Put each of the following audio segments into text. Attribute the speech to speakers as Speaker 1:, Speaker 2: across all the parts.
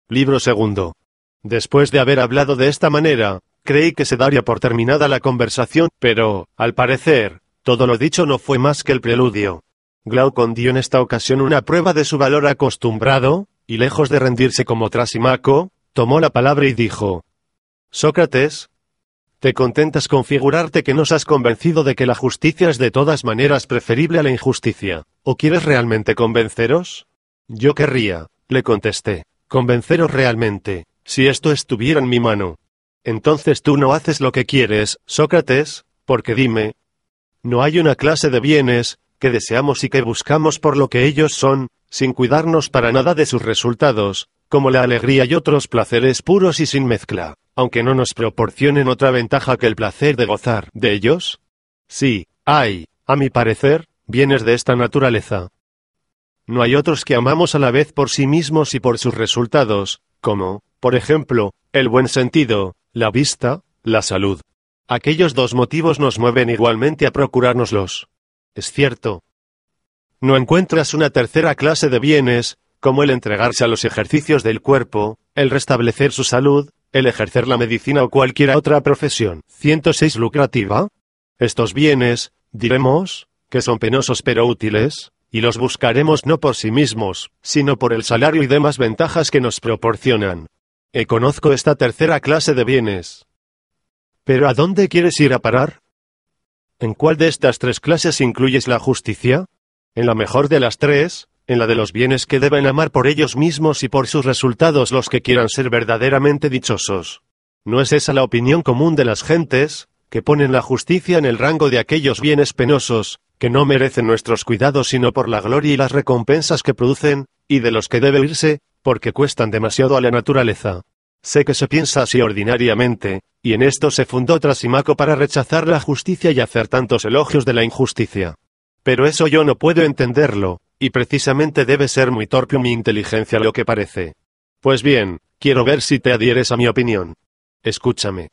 Speaker 1: Libro segundo. Después de haber hablado de esta manera, creí que se daría por terminada la conversación, pero, al parecer, todo lo dicho no fue más que el preludio. Glaucon dio en esta ocasión una prueba de su valor acostumbrado, y lejos de rendirse como Trasimaco, tomó la palabra y dijo: Sócrates, ¿te contentas con figurarte que nos has convencido de que la justicia es de todas maneras preferible a la injusticia? ¿O quieres realmente convenceros? Yo querría, le contesté, convenceros realmente, si esto estuviera en mi mano. Entonces tú no haces lo que quieres, Sócrates, porque dime, ¿no hay una clase de bienes que deseamos y que buscamos por lo que ellos son, sin cuidarnos para nada de sus resultados, como la alegría y otros placeres puros y sin mezcla, aunque no nos proporcionen otra ventaja que el placer de gozar de ellos? Sí, hay, a mi parecer, bienes de esta naturaleza. No hay otros que amamos a la vez por sí mismos y por sus resultados, como, por ejemplo, el buen sentido, la vista, la salud. Aquellos dos motivos nos mueven igualmente a procurárnoslos. Es cierto. ¿No encuentras una tercera clase de bienes, como el entregarse a los ejercicios del cuerpo, el restablecer su salud, el ejercer la medicina o cualquier otra profesión 106 lucrativa? Estos bienes, diremos, que son penosos pero útiles, y los buscaremos no por sí mismos, sino por el salario y demás ventajas que nos proporcionan. Conozco esta tercera clase de bienes. ¿Pero a dónde quieres ir a parar? ¿En cuál de estas tres clases incluyes la justicia? ¿En la mejor de las tres, en la de los bienes que deben amar por ellos mismos y por sus resultados los que quieran ser verdaderamente dichosos? ¿No es esa la opinión común de las gentes, que ponen la justicia en el rango de aquellos bienes penosos, que no merecen nuestros cuidados sino por la gloria y las recompensas que producen, y de los que debe huirse, porque cuestan demasiado a la naturaleza? Sé que se piensa así ordinariamente, y en esto se fundó Trasimaco para rechazar la justicia y hacer tantos elogios de la injusticia. Pero eso yo no puedo entenderlo, y precisamente debe ser muy torpe mi inteligencia lo que parece. Pues bien, quiero ver si te adhieres a mi opinión. Escúchame.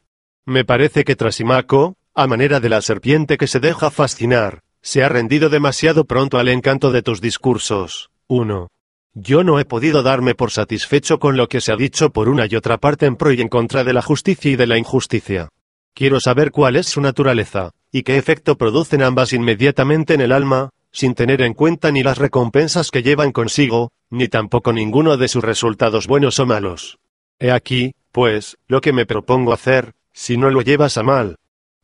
Speaker 1: Me parece que Trasimaco, a manera de la serpiente que se deja fascinar, se ha rendido demasiado pronto al encanto de tus discursos. 1. Yo no he podido darme por satisfecho con lo que se ha dicho por una y otra parte en pro y en contra de la justicia y de la injusticia. Quiero saber cuál es su naturaleza, y qué efecto producen ambas inmediatamente en el alma, sin tener en cuenta ni las recompensas que llevan consigo, ni tampoco ninguno de sus resultados buenos o malos. He aquí, pues, lo que me propongo hacer, si no lo llevas a mal.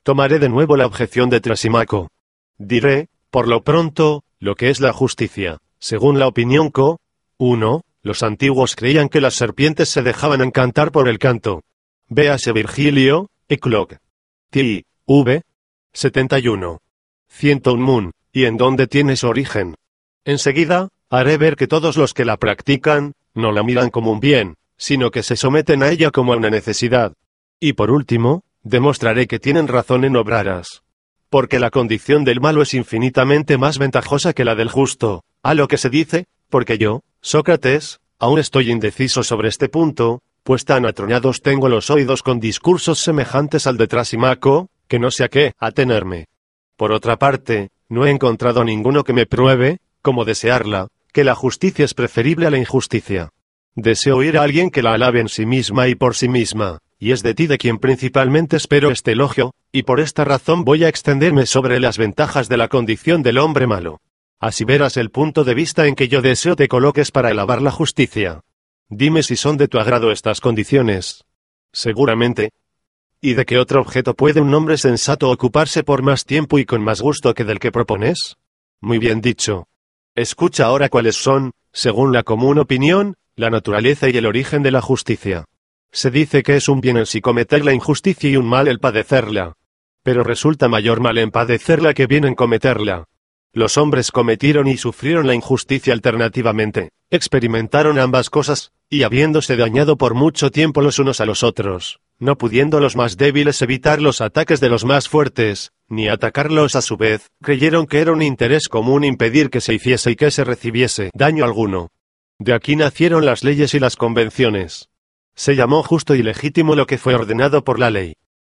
Speaker 1: Tomaré de nuevo la objeción de Trasimaco. Diré, por lo pronto, lo que es la justicia. Según la opinión Co. 1, los antiguos creían que las serpientes se dejaban encantar por el canto. Véase Virgilio, Eclog. T.V. 71. 101 Moon, y en dónde tiene su origen. Enseguida, haré ver que todos los que la practican, no la miran como un bien, sino que se someten a ella como a una necesidad. Y por último, demostraré que tienen razón en obrarlas. Porque la condición del malo es infinitamente más ventajosa que la del justo, a lo que se dice, porque yo, Sócrates, aún estoy indeciso sobre este punto, pues tan atronados tengo los oídos con discursos semejantes al de Trasimaco, que no sé a qué atenerme. Por otra parte, no he encontrado ninguno que me pruebe, como desearla, que la justicia es preferible a la injusticia. Deseo oír a alguien que la alabe en sí misma y por sí misma, y es de ti de quien principalmente espero este elogio, y por esta razón voy a extenderme sobre las ventajas de la condición del hombre malo. Así verás el punto de vista en que yo deseo te coloques para alabar la justicia. Dime si son de tu agrado estas condiciones. Seguramente. ¿Y de qué otro objeto puede un hombre sensato ocuparse por más tiempo y con más gusto que del que propones? Muy bien dicho. Escucha ahora cuáles son, según la común opinión, la naturaleza y el origen de la justicia. Se dice que es un bien el sí cometer la injusticia y un mal el padecerla. Pero resulta mayor mal en padecerla que bien en cometerla. Los hombres cometieron y sufrieron la injusticia alternativamente, experimentaron ambas cosas, y habiéndose dañado por mucho tiempo los unos a los otros, no pudiendo los más débiles evitar los ataques de los más fuertes, ni atacarlos a su vez, creyeron que era un interés común impedir que se hiciese y que se recibiese daño alguno. De aquí nacieron las leyes y las convenciones. Se llamó justo y legítimo lo que fue ordenado por la ley.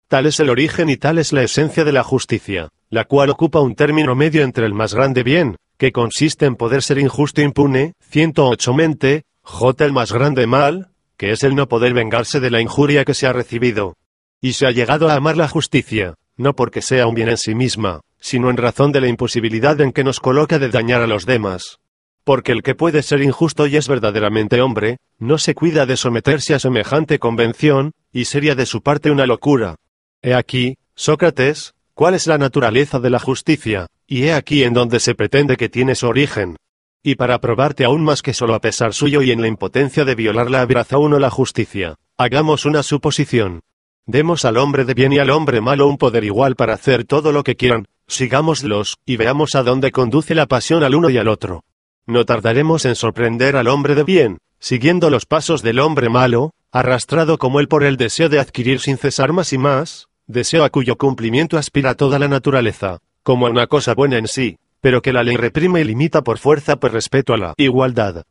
Speaker 1: Tal es el origen y tal es la esencia de la justicia, la cual ocupa un término medio entre el más grande bien, que consiste en poder ser injusto e impune, 108 mente, J el más grande mal, que es el no poder vengarse de la injuria que se ha recibido. Y se ha llegado a amar la justicia, no porque sea un bien en sí misma, sino en razón de la imposibilidad en que nos coloca de dañar a los demás. Porque el que puede ser injusto y es verdaderamente hombre, no se cuida de someterse a semejante convención, y sería de su parte una locura. He aquí, Sócrates, cuál es la naturaleza de la justicia, y he aquí en donde se pretende que tiene su origen. Y para probarte aún más que solo a pesar suyo y en la impotencia de violarla abraza uno la justicia, hagamos una suposición. Demos al hombre de bien y al hombre malo un poder igual para hacer todo lo que quieran, sigámoslos, y veamos a dónde conduce la pasión al uno y al otro. No tardaremos en sorprender al hombre de bien, siguiendo los pasos del hombre malo, arrastrado como él por el deseo de adquirir sin cesar más y más, deseo a cuyo cumplimiento aspira toda la naturaleza, como a una cosa buena en sí, pero que la ley reprime y limita por fuerza por respeto a la igualdad.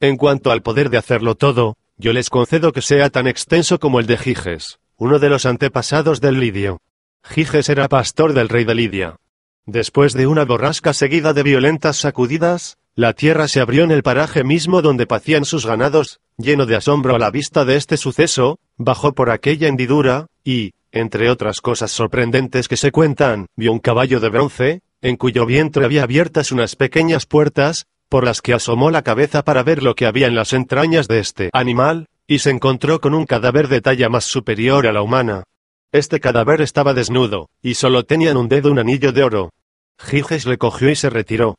Speaker 1: En cuanto al poder de hacerlo todo, yo les concedo que sea tan extenso como el de Giges, uno de los antepasados del Lidio. Giges era pastor del rey de Lidia. Después de una borrasca seguida de violentas sacudidas, la tierra se abrió en el paraje mismo donde pacían sus ganados, lleno de asombro a la vista de este suceso, bajó por aquella hendidura, y, entre otras cosas sorprendentes que se cuentan, vio un caballo de bronce, en cuyo vientre había abiertas unas pequeñas puertas, por las que asomó la cabeza para ver lo que había en las entrañas de este animal, y se encontró con un cadáver de talla más superior a la humana. Este cadáver estaba desnudo, y solo tenía en un dedo un anillo de oro. Giges le cogió y se retiró.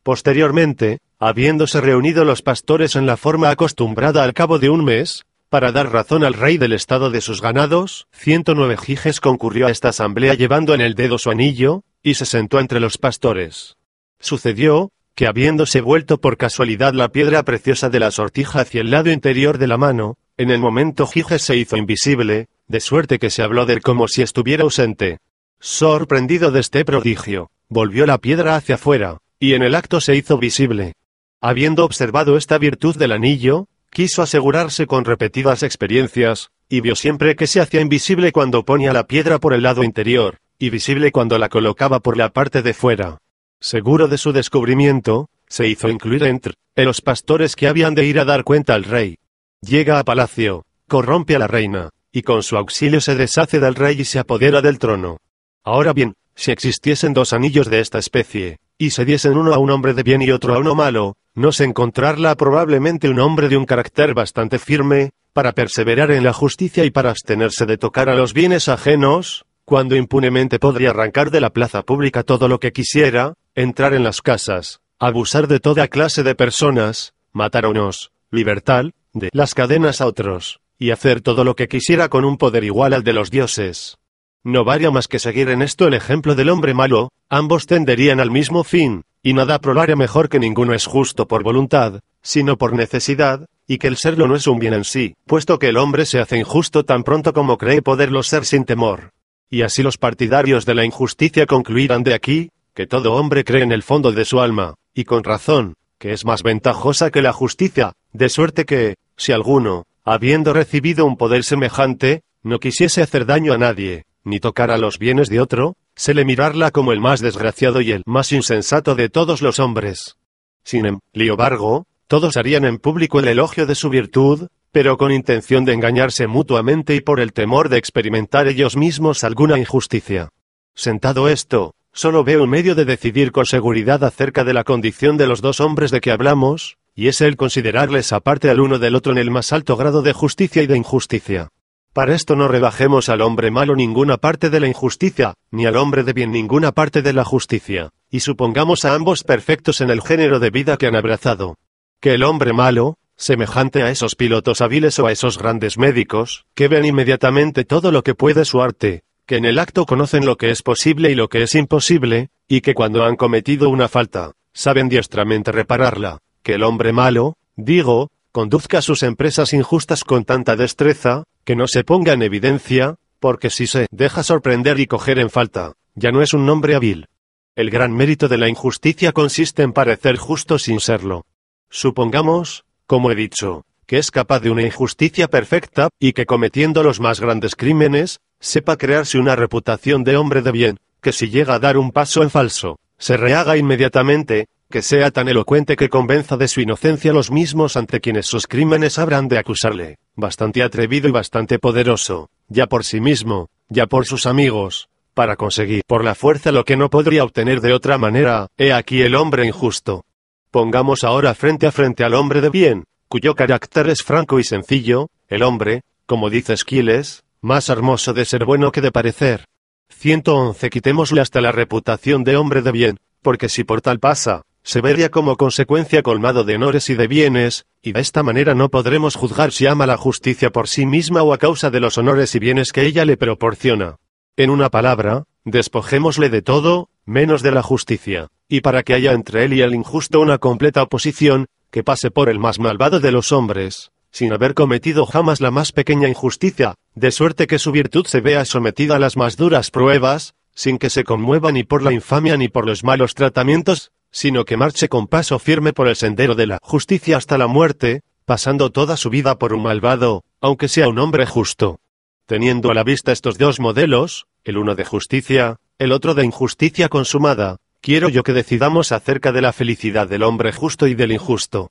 Speaker 1: Posteriormente, habiéndose reunido los pastores en la forma acostumbrada al cabo de un mes, para dar razón al rey del estado de sus ganados, 109 Giges concurrió a esta asamblea llevando en el dedo su anillo, y se sentó entre los pastores. Sucedió, que habiéndose vuelto por casualidad la piedra preciosa de la sortija hacia el lado interior de la mano, en el momento Giges se hizo invisible, de suerte que se habló de él como si estuviera ausente. Sorprendido de este prodigio, volvió la piedra hacia afuera, y en el acto se hizo visible. Habiendo observado esta virtud del anillo, quiso asegurarse con repetidas experiencias, y vio siempre que se hacía invisible cuando ponía la piedra por el lado interior, y visible cuando la colocaba por la parte de fuera. Seguro de su descubrimiento, se hizo incluir entre los pastores que habían de ir a dar cuenta al rey. Llega a palacio, corrompe a la reina, y con su auxilio se deshace del rey y se apodera del trono. Ahora bien, si existiesen dos anillos de esta especie, y se diesen uno a un hombre de bien y otro a uno malo, no se encontrarla probablemente un hombre de un carácter bastante firme, para perseverar en la justicia y para abstenerse de tocar a los bienes ajenos, cuando impunemente podría arrancar de la plaza pública todo lo que quisiera, entrar en las casas, abusar de toda clase de personas, matar a unos, libertar de las cadenas a otros, y hacer todo lo que quisiera con un poder igual al de los dioses. No varía más que seguir en esto el ejemplo del hombre malo, ambos tenderían al mismo fin, y nada probaría mejor que ninguno es justo por voluntad, sino por necesidad, y que el serlo no es un bien en sí, puesto que el hombre se hace injusto tan pronto como cree poderlo ser sin temor. Y así los partidarios de la injusticia concluirán de aquí, que todo hombre cree en el fondo de su alma, y con razón, que es más ventajosa que la justicia, de suerte que, si alguno, habiendo recibido un poder semejante, no quisiese hacer daño a nadie, ni tocar a los bienes de otro, se le mirarla como el más desgraciado y el más insensato de todos los hombres. Sin embargo, todos harían en público el elogio de su virtud, pero con intención de engañarse mutuamente y por el temor de experimentar ellos mismos alguna injusticia. Sentado esto, solo veo un medio de decidir con seguridad acerca de la condición de los dos hombres de que hablamos, y es el considerarles aparte al uno del otro en el más alto grado de justicia y de injusticia. Para esto no rebajemos al hombre malo ninguna parte de la injusticia, ni al hombre de bien ninguna parte de la justicia, y supongamos a ambos perfectos en el género de vida que han abrazado. Que el hombre malo, semejante a esos pilotos hábiles o a esos grandes médicos, que ven inmediatamente todo lo que puede su arte, que en el acto conocen lo que es posible y lo que es imposible, y que cuando han cometido una falta, saben diestramente repararla, que el hombre malo, digo, conduzca sus empresas injustas con tanta destreza, que no se ponga en evidencia, porque si se deja sorprender y coger en falta, ya no es un hombre hábil. El gran mérito de la injusticia consiste en parecer justo sin serlo. Supongamos, como he dicho, que es capaz de una injusticia perfecta, y que cometiendo los más grandes crímenes, sepa crearse una reputación de hombre de bien, que si llega a dar un paso en falso, se rehaga inmediatamente, que sea tan elocuente que convenza de su inocencia a los mismos ante quienes sus crímenes habrán de acusarle, bastante atrevido y bastante poderoso, ya por sí mismo, ya por sus amigos, para conseguir por la fuerza lo que no podría obtener de otra manera. He aquí el hombre injusto. Pongamos ahora frente a frente al hombre de bien, cuyo carácter es franco y sencillo, el hombre, como dice Esquiles, más hermoso de ser bueno que de parecer. 111. Quitémosle hasta la reputación de hombre de bien, porque si por tal pasa, se vería como consecuencia colmado de honores y de bienes, y de esta manera no podremos juzgar si ama la justicia por sí misma o a causa de los honores y bienes que ella le proporciona. En una palabra, despojémosle de todo, menos de la justicia, y para que haya entre él y el injusto una completa oposición, que pase por el más malvado de los hombres, sin haber cometido jamás la más pequeña injusticia, de suerte que su virtud se vea sometida a las más duras pruebas, sin que se conmueva ni por la infamia ni por los malos tratamientos, sino que marche con paso firme por el sendero de la justicia hasta la muerte, pasando toda su vida por un malvado, aunque sea un hombre justo. Teniendo a la vista estos dos modelos, el uno de justicia, el otro de injusticia consumada, quiero yo que decidamos acerca de la felicidad del hombre justo y del injusto.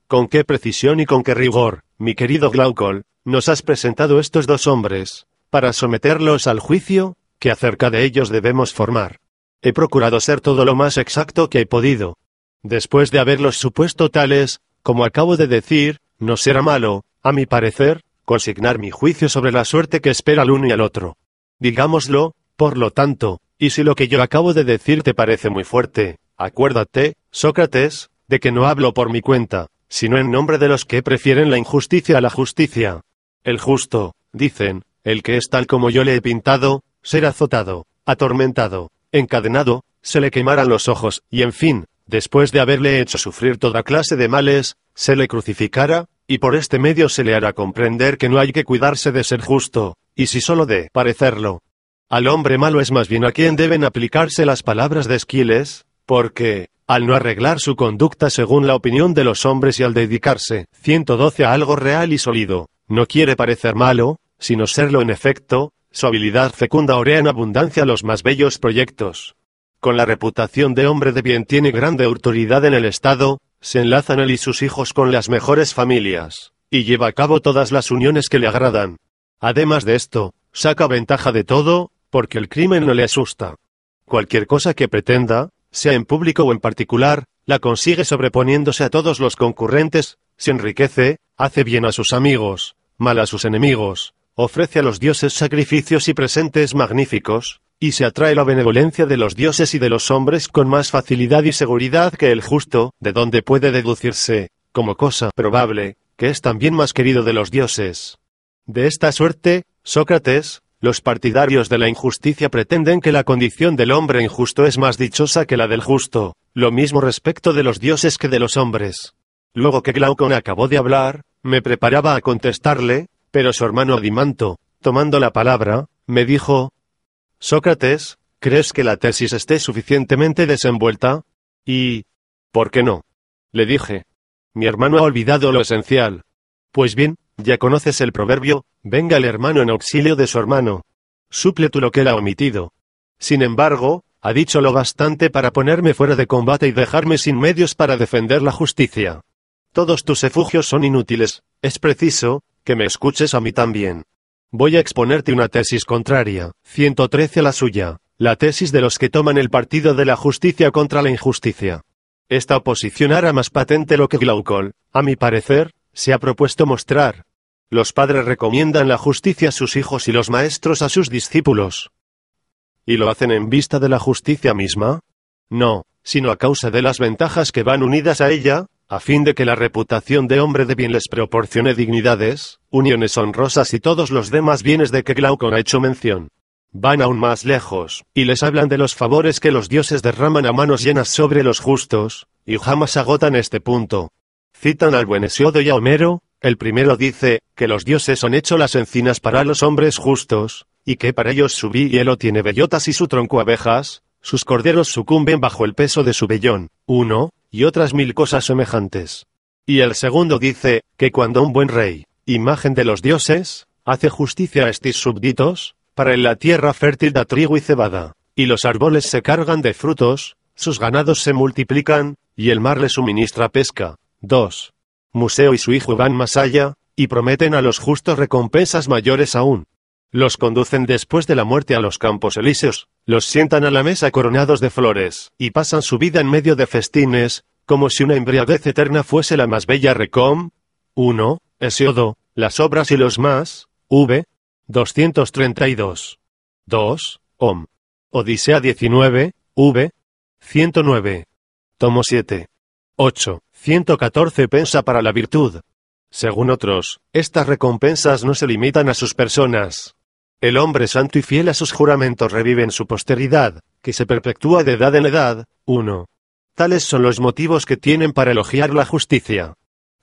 Speaker 1: Con qué precisión y con qué rigor, mi querido Glaucon, nos has presentado estos dos hombres, para someterlos al juicio, que acerca de ellos debemos formar. He procurado ser todo lo más exacto que he podido. Después de haberlos supuesto tales, como acabo de decir, no será malo, a mi parecer, consignar mi juicio sobre la suerte que espera al uno y al otro. Digámoslo, por lo tanto, y si lo que yo acabo de decir te parece muy fuerte, acuérdate, Sócrates, de que no hablo por mi cuenta, sino en nombre de los que prefieren la injusticia a la justicia. El justo, dicen, el que es tal como yo le he pintado, será azotado, atormentado, encadenado, se le quemarán los ojos, y en fin, después de haberle hecho sufrir toda clase de males, se le crucificará, y por este medio se le hará comprender que no hay que cuidarse de ser justo, y si solo de parecerlo. Al hombre malo es más bien a quien deben aplicarse las palabras de Esquiles, porque, al no arreglar su conducta según la opinión de los hombres y al dedicarse, 112 a algo real y sólido, no quiere parecer malo, sino serlo en efecto, su habilidad fecunda orea en abundancia los más bellos proyectos. Con la reputación de hombre de bien tiene grande autoridad en el Estado, se enlazan él y sus hijos con las mejores familias, y lleva a cabo todas las uniones que le agradan. Además de esto, saca ventaja de todo, porque el crimen no le asusta. Cualquier cosa que pretenda, sea en público o en particular, la consigue sobreponiéndose a todos los concurrentes, se enriquece, hace bien a sus amigos, mal a sus enemigos, ofrece a los dioses sacrificios y presentes magníficos, y se atrae la benevolencia de los dioses y de los hombres con más facilidad y seguridad que el justo, de donde puede deducirse, como cosa probable, que es también más querido de los dioses. De esta suerte, Sócrates, los partidarios de la injusticia pretenden que la condición del hombre injusto es más dichosa que la del justo, lo mismo respecto de los dioses que de los hombres. Luego que Glaucon acabó de hablar, me preparaba a contestarle, pero su hermano Adimanto, tomando la palabra, me dijo: Sócrates, ¿crees que la tesis esté suficientemente desenvuelta? Y... ¿por qué no? Le dije. Mi hermano ha olvidado lo esencial. Pues bien, ya conoces el proverbio, venga el hermano en auxilio de su hermano. Suple tú lo que él ha omitido. Sin embargo, ha dicho lo bastante para ponerme fuera de combate y dejarme sin medios para defender la justicia. Todos tus efugios son inútiles, es preciso, que me escuches a mí también. Voy a exponerte una tesis contraria, 113 a la suya, la tesis de los que toman el partido de la justicia contra la injusticia. Esta oposición hará más patente lo que Glaucon, a mi parecer, se ha propuesto mostrar. Los padres recomiendan la justicia a sus hijos y los maestros a sus discípulos. ¿Y lo hacen en vista de la justicia misma? No, sino a causa de las ventajas que van unidas a ella, a fin de que la reputación de hombre de bien les proporcione dignidades, uniones honrosas y todos los demás bienes de que Glaucon ha hecho mención. Van aún más lejos, y les hablan de los favores que los dioses derraman a manos llenas sobre los justos, y jamás agotan este punto. Citan al buen Hesiodo y a Homero. El primero dice, que los dioses han hecho las encinas para los hombres justos, y que para ellos su hielo tiene bellotas y su tronco abejas, sus corderos sucumben bajo el peso de su vellón, y otras 1000 cosas semejantes. Y el segundo dice, que cuando un buen rey, imagen de los dioses, hace justicia a estos súbditos, para en la tierra fértil da trigo y cebada, y los árboles se cargan de frutos, sus ganados se multiplican, y el mar le suministra pesca. 2. Museo y su hijo van más allá, y prometen a los justos recompensas mayores aún. Los conducen después de la muerte a los campos elíseos, los sientan a la mesa coronados de flores, y pasan su vida en medio de festines, como si una embriaguez eterna fuese la más bella recom. 1. Hesiodo, las obras y los más, v. 232. 2. Om. Odisea 19, v. 109. Tomo 7. 8. 114 Pensa para la virtud. Según otros, estas recompensas no se limitan a sus personas. El hombre santo y fiel a sus juramentos revive en su posteridad, que se perpetúa de edad en edad. 1. Tales son los motivos que tienen para elogiar la justicia.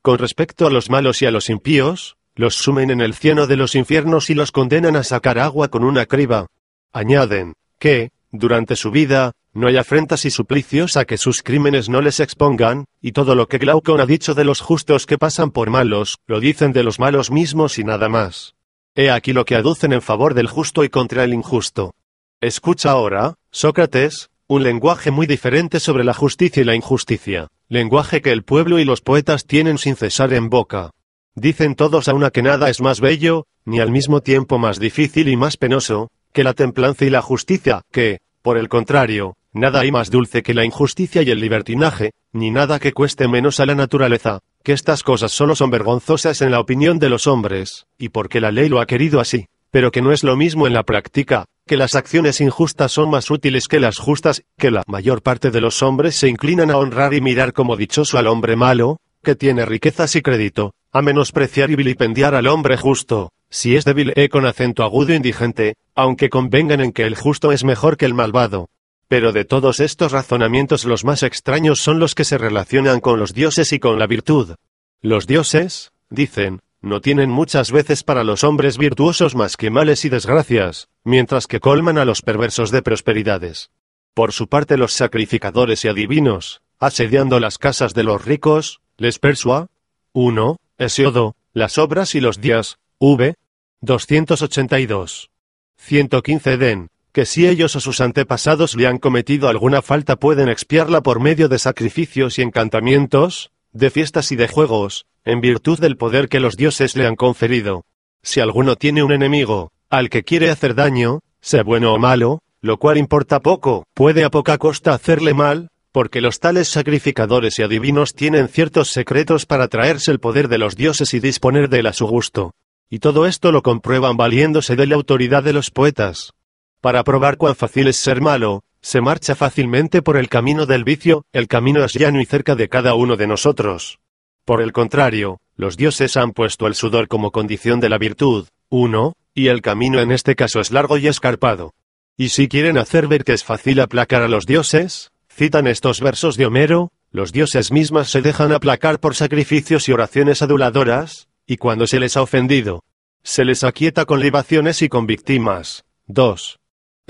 Speaker 1: Con respecto a los malos y a los impíos, los sumen en el cieno de los infiernos y los condenan a sacar agua con una criba. Añaden, que, durante su vida, no hay afrentas y suplicios a que sus crímenes no les expongan, y todo lo que Glaucon ha dicho de los justos que pasan por malos, lo dicen de los malos mismos y nada más. He aquí lo que aducen en favor del justo y contra el injusto. Escucha ahora, Sócrates, un lenguaje muy diferente sobre la justicia y la injusticia, lenguaje que el pueblo y los poetas tienen sin cesar en boca. Dicen todos a una que nada es más bello, ni al mismo tiempo más difícil y más penoso, que la templanza y la justicia, que, por el contrario, nada hay más dulce que la injusticia y el libertinaje, ni nada que cueste menos a la naturaleza, que estas cosas solo son vergonzosas en la opinión de los hombres, y porque la ley lo ha querido así, pero que no es lo mismo en la práctica, que las acciones injustas son más útiles que las justas, que la mayor parte de los hombres se inclinan a honrar y mirar como dichoso al hombre malo, que tiene riquezas y crédito, a menospreciar y vilipendiar al hombre justo, si es débil con acento agudo e indigente, aunque convengan en que el justo es mejor que el malvado. Pero de todos estos razonamientos los más extraños son los que se relacionan con los dioses y con la virtud. Los dioses, dicen, no tienen muchas veces para los hombres virtuosos más que males y desgracias, mientras que colman a los perversos de prosperidades. Por su parte los sacrificadores y adivinos, asediando las casas de los ricos, les persua. 1. Hesiodo, las obras y los días, v. 282. 115 den, que si ellos o sus antepasados le han cometido alguna falta pueden expiarla por medio de sacrificios y encantamientos, de fiestas y de juegos, en virtud del poder que los dioses le han conferido. Si alguno tiene un enemigo, al que quiere hacer daño, sea bueno o malo, lo cual importa poco, puede a poca costa hacerle mal, porque los tales sacrificadores y adivinos tienen ciertos secretos para traerse el poder de los dioses y disponer de él a su gusto. Y todo esto lo comprueban valiéndose de la autoridad de los poetas. Para probar cuán fácil es ser malo, se marcha fácilmente por el camino del vicio, el camino es llano y cerca de cada uno de nosotros. Por el contrario, los dioses han puesto el sudor como condición de la virtud, 1, y el camino en este caso es largo y escarpado. Y si quieren hacer ver que es fácil aplacar a los dioses, citan estos versos de Homero, los dioses mismas se dejan aplacar por sacrificios y oraciones aduladoras, y cuando se les ha ofendido, se les aquieta con libaciones y con víctimas. 2.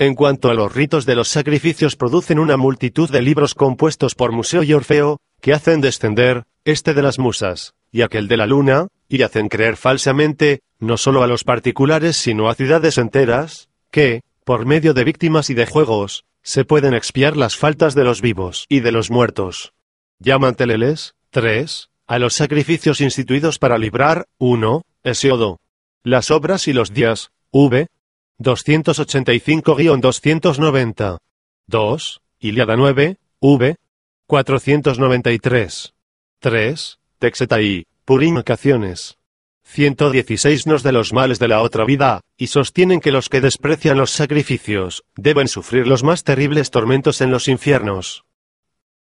Speaker 1: En cuanto a los ritos de los sacrificios producen una multitud de libros compuestos por Museo y Orfeo, que hacen descender, este de las musas, y aquel de la luna, y hacen creer falsamente, no solo a los particulares sino a ciudades enteras, que, por medio de víctimas y de juegos, se pueden expiar las faltas de los vivos y de los muertos. Llaman teleles, 3, a los sacrificios instituidos para librar, 1, Hesiodo, las obras y los días, v. 285-290. 2. Ilíada 9, v. 493. 3. Texetai, purificaciones. 116 nos de los males de la otra vida, y sostienen que los que desprecian los sacrificios, deben sufrir los más terribles tormentos en los infiernos.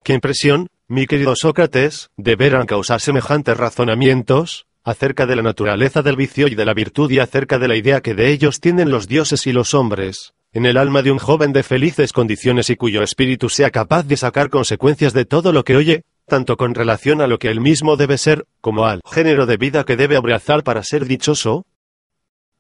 Speaker 1: ¿Qué impresión, mi querido Sócrates, deberán causar semejantes razonamientos acerca de la naturaleza del vicio y de la virtud y acerca de la idea que de ellos tienen los dioses y los hombres, en el alma de un joven de felices condiciones y cuyo espíritu sea capaz de sacar consecuencias de todo lo que oye, tanto con relación a lo que él mismo debe ser, como al género de vida que debe abrazar para ser dichoso?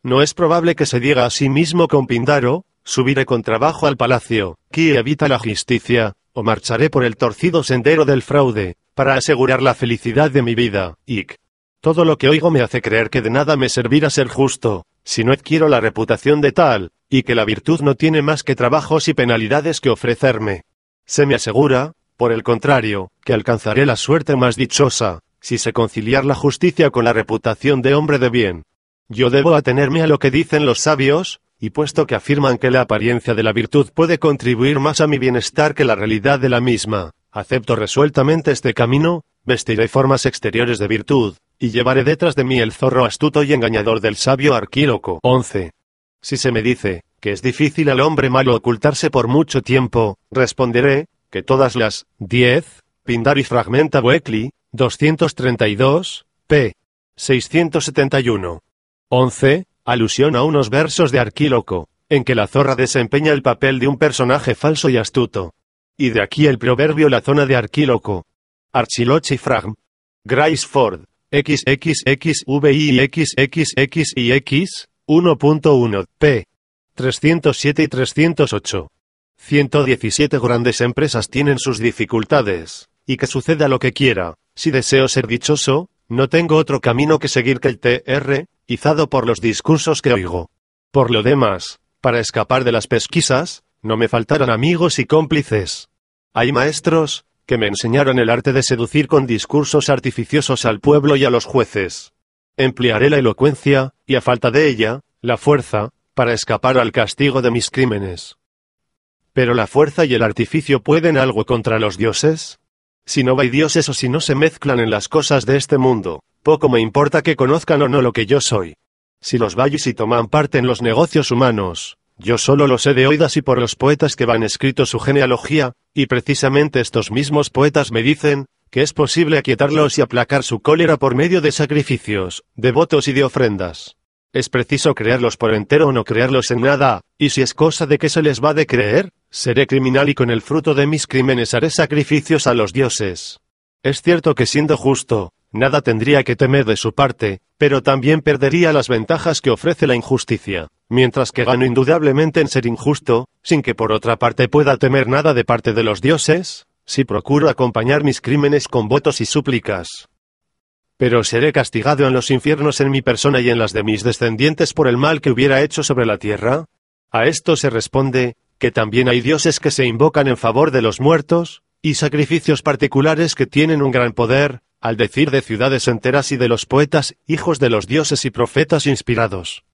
Speaker 1: No es probable que se diga a sí mismo con Píndaro, subiré con trabajo al palacio, que evita la justicia, o marcharé por el torcido sendero del fraude, para asegurar la felicidad de mi vida, ic. Todo lo que oigo me hace creer que de nada me servirá ser justo, si no adquiero la reputación de tal, y que la virtud no tiene más que trabajos y penalidades que ofrecerme. Se me asegura, por el contrario, que alcanzaré la suerte más dichosa, si sé conciliar la justicia con la reputación de hombre de bien. Yo debo atenerme a lo que dicen los sabios, y puesto que afirman que la apariencia de la virtud puede contribuir más a mi bienestar que la realidad de la misma, acepto resueltamente este camino, vestiré formas exteriores de virtud, y llevaré detrás de mí el zorro astuto y engañador del sabio Arquíloco. 11. Si se me dice, que es difícil al hombre malo ocultarse por mucho tiempo, responderé, que todas las 10, Pindar y Fragmenta Boecli, 232, p. 671. 11. Alusión a unos versos de Arquíloco, en que la zorra desempeña el papel de un personaje falso y astuto. Y de aquí el proverbio La zona de Arquíloco. Archilochi Fragm. Graysford, XXXVIXXX 1.1, p. 307 y 308. 117 Grandes empresas tienen sus dificultades, y que suceda lo que quiera, si deseo ser dichoso, no tengo otro camino que seguir que el Tr, izado por los discursos que oigo. Por lo demás, para escapar de las pesquisas, no me faltaron amigos y cómplices. Hay maestros, que me enseñaron el arte de seducir con discursos artificiosos al pueblo y a los jueces. Emplearé la elocuencia, y a falta de ella, la fuerza, para escapar al castigo de mis crímenes. ¿Pero la fuerza y el artificio pueden algo contra los dioses? Si no hay dioses o si no se mezclan en las cosas de este mundo, poco me importa que conozcan o no lo que yo soy. Si los valles y toman parte en los negocios humanos, yo solo lo sé de oídas y por los poetas que van escrito su genealogía, y precisamente estos mismos poetas me dicen, que es posible aquietarlos y aplacar su cólera por medio de sacrificios, de votos y de ofrendas. Es preciso creerlos por entero o no creerlos en nada, y si es cosa de que se les va de creer, seré criminal y con el fruto de mis crímenes haré sacrificios a los dioses. Es cierto que siendo justo, nada tendría que temer de su parte, pero también perdería las ventajas que ofrece la injusticia, mientras que gano indudablemente en ser injusto, sin que por otra parte pueda temer nada de parte de los dioses, si procuro acompañar mis crímenes con votos y súplicas. Pero seré castigado en los infiernos en mi persona y en las de mis descendientes por el mal que hubiera hecho sobre la tierra. A esto se responde, que también hay dioses que se invocan en favor de los muertos, y sacrificios particulares que tienen un gran poder, al decir de ciudades enteras y de los poetas, hijos de los dioses y profetas inspirados.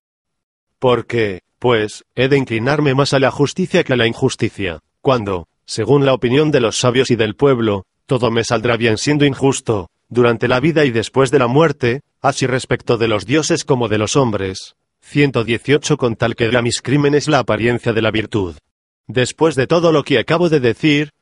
Speaker 1: Porque, pues, he de inclinarme más a la justicia que a la injusticia, cuando, según la opinión de los sabios y del pueblo, todo me saldrá bien siendo injusto, durante la vida y después de la muerte, así respecto de los dioses como de los hombres. 118 Con tal que dé a mis crímenes la apariencia de la virtud. Después de todo lo que acabo de decir,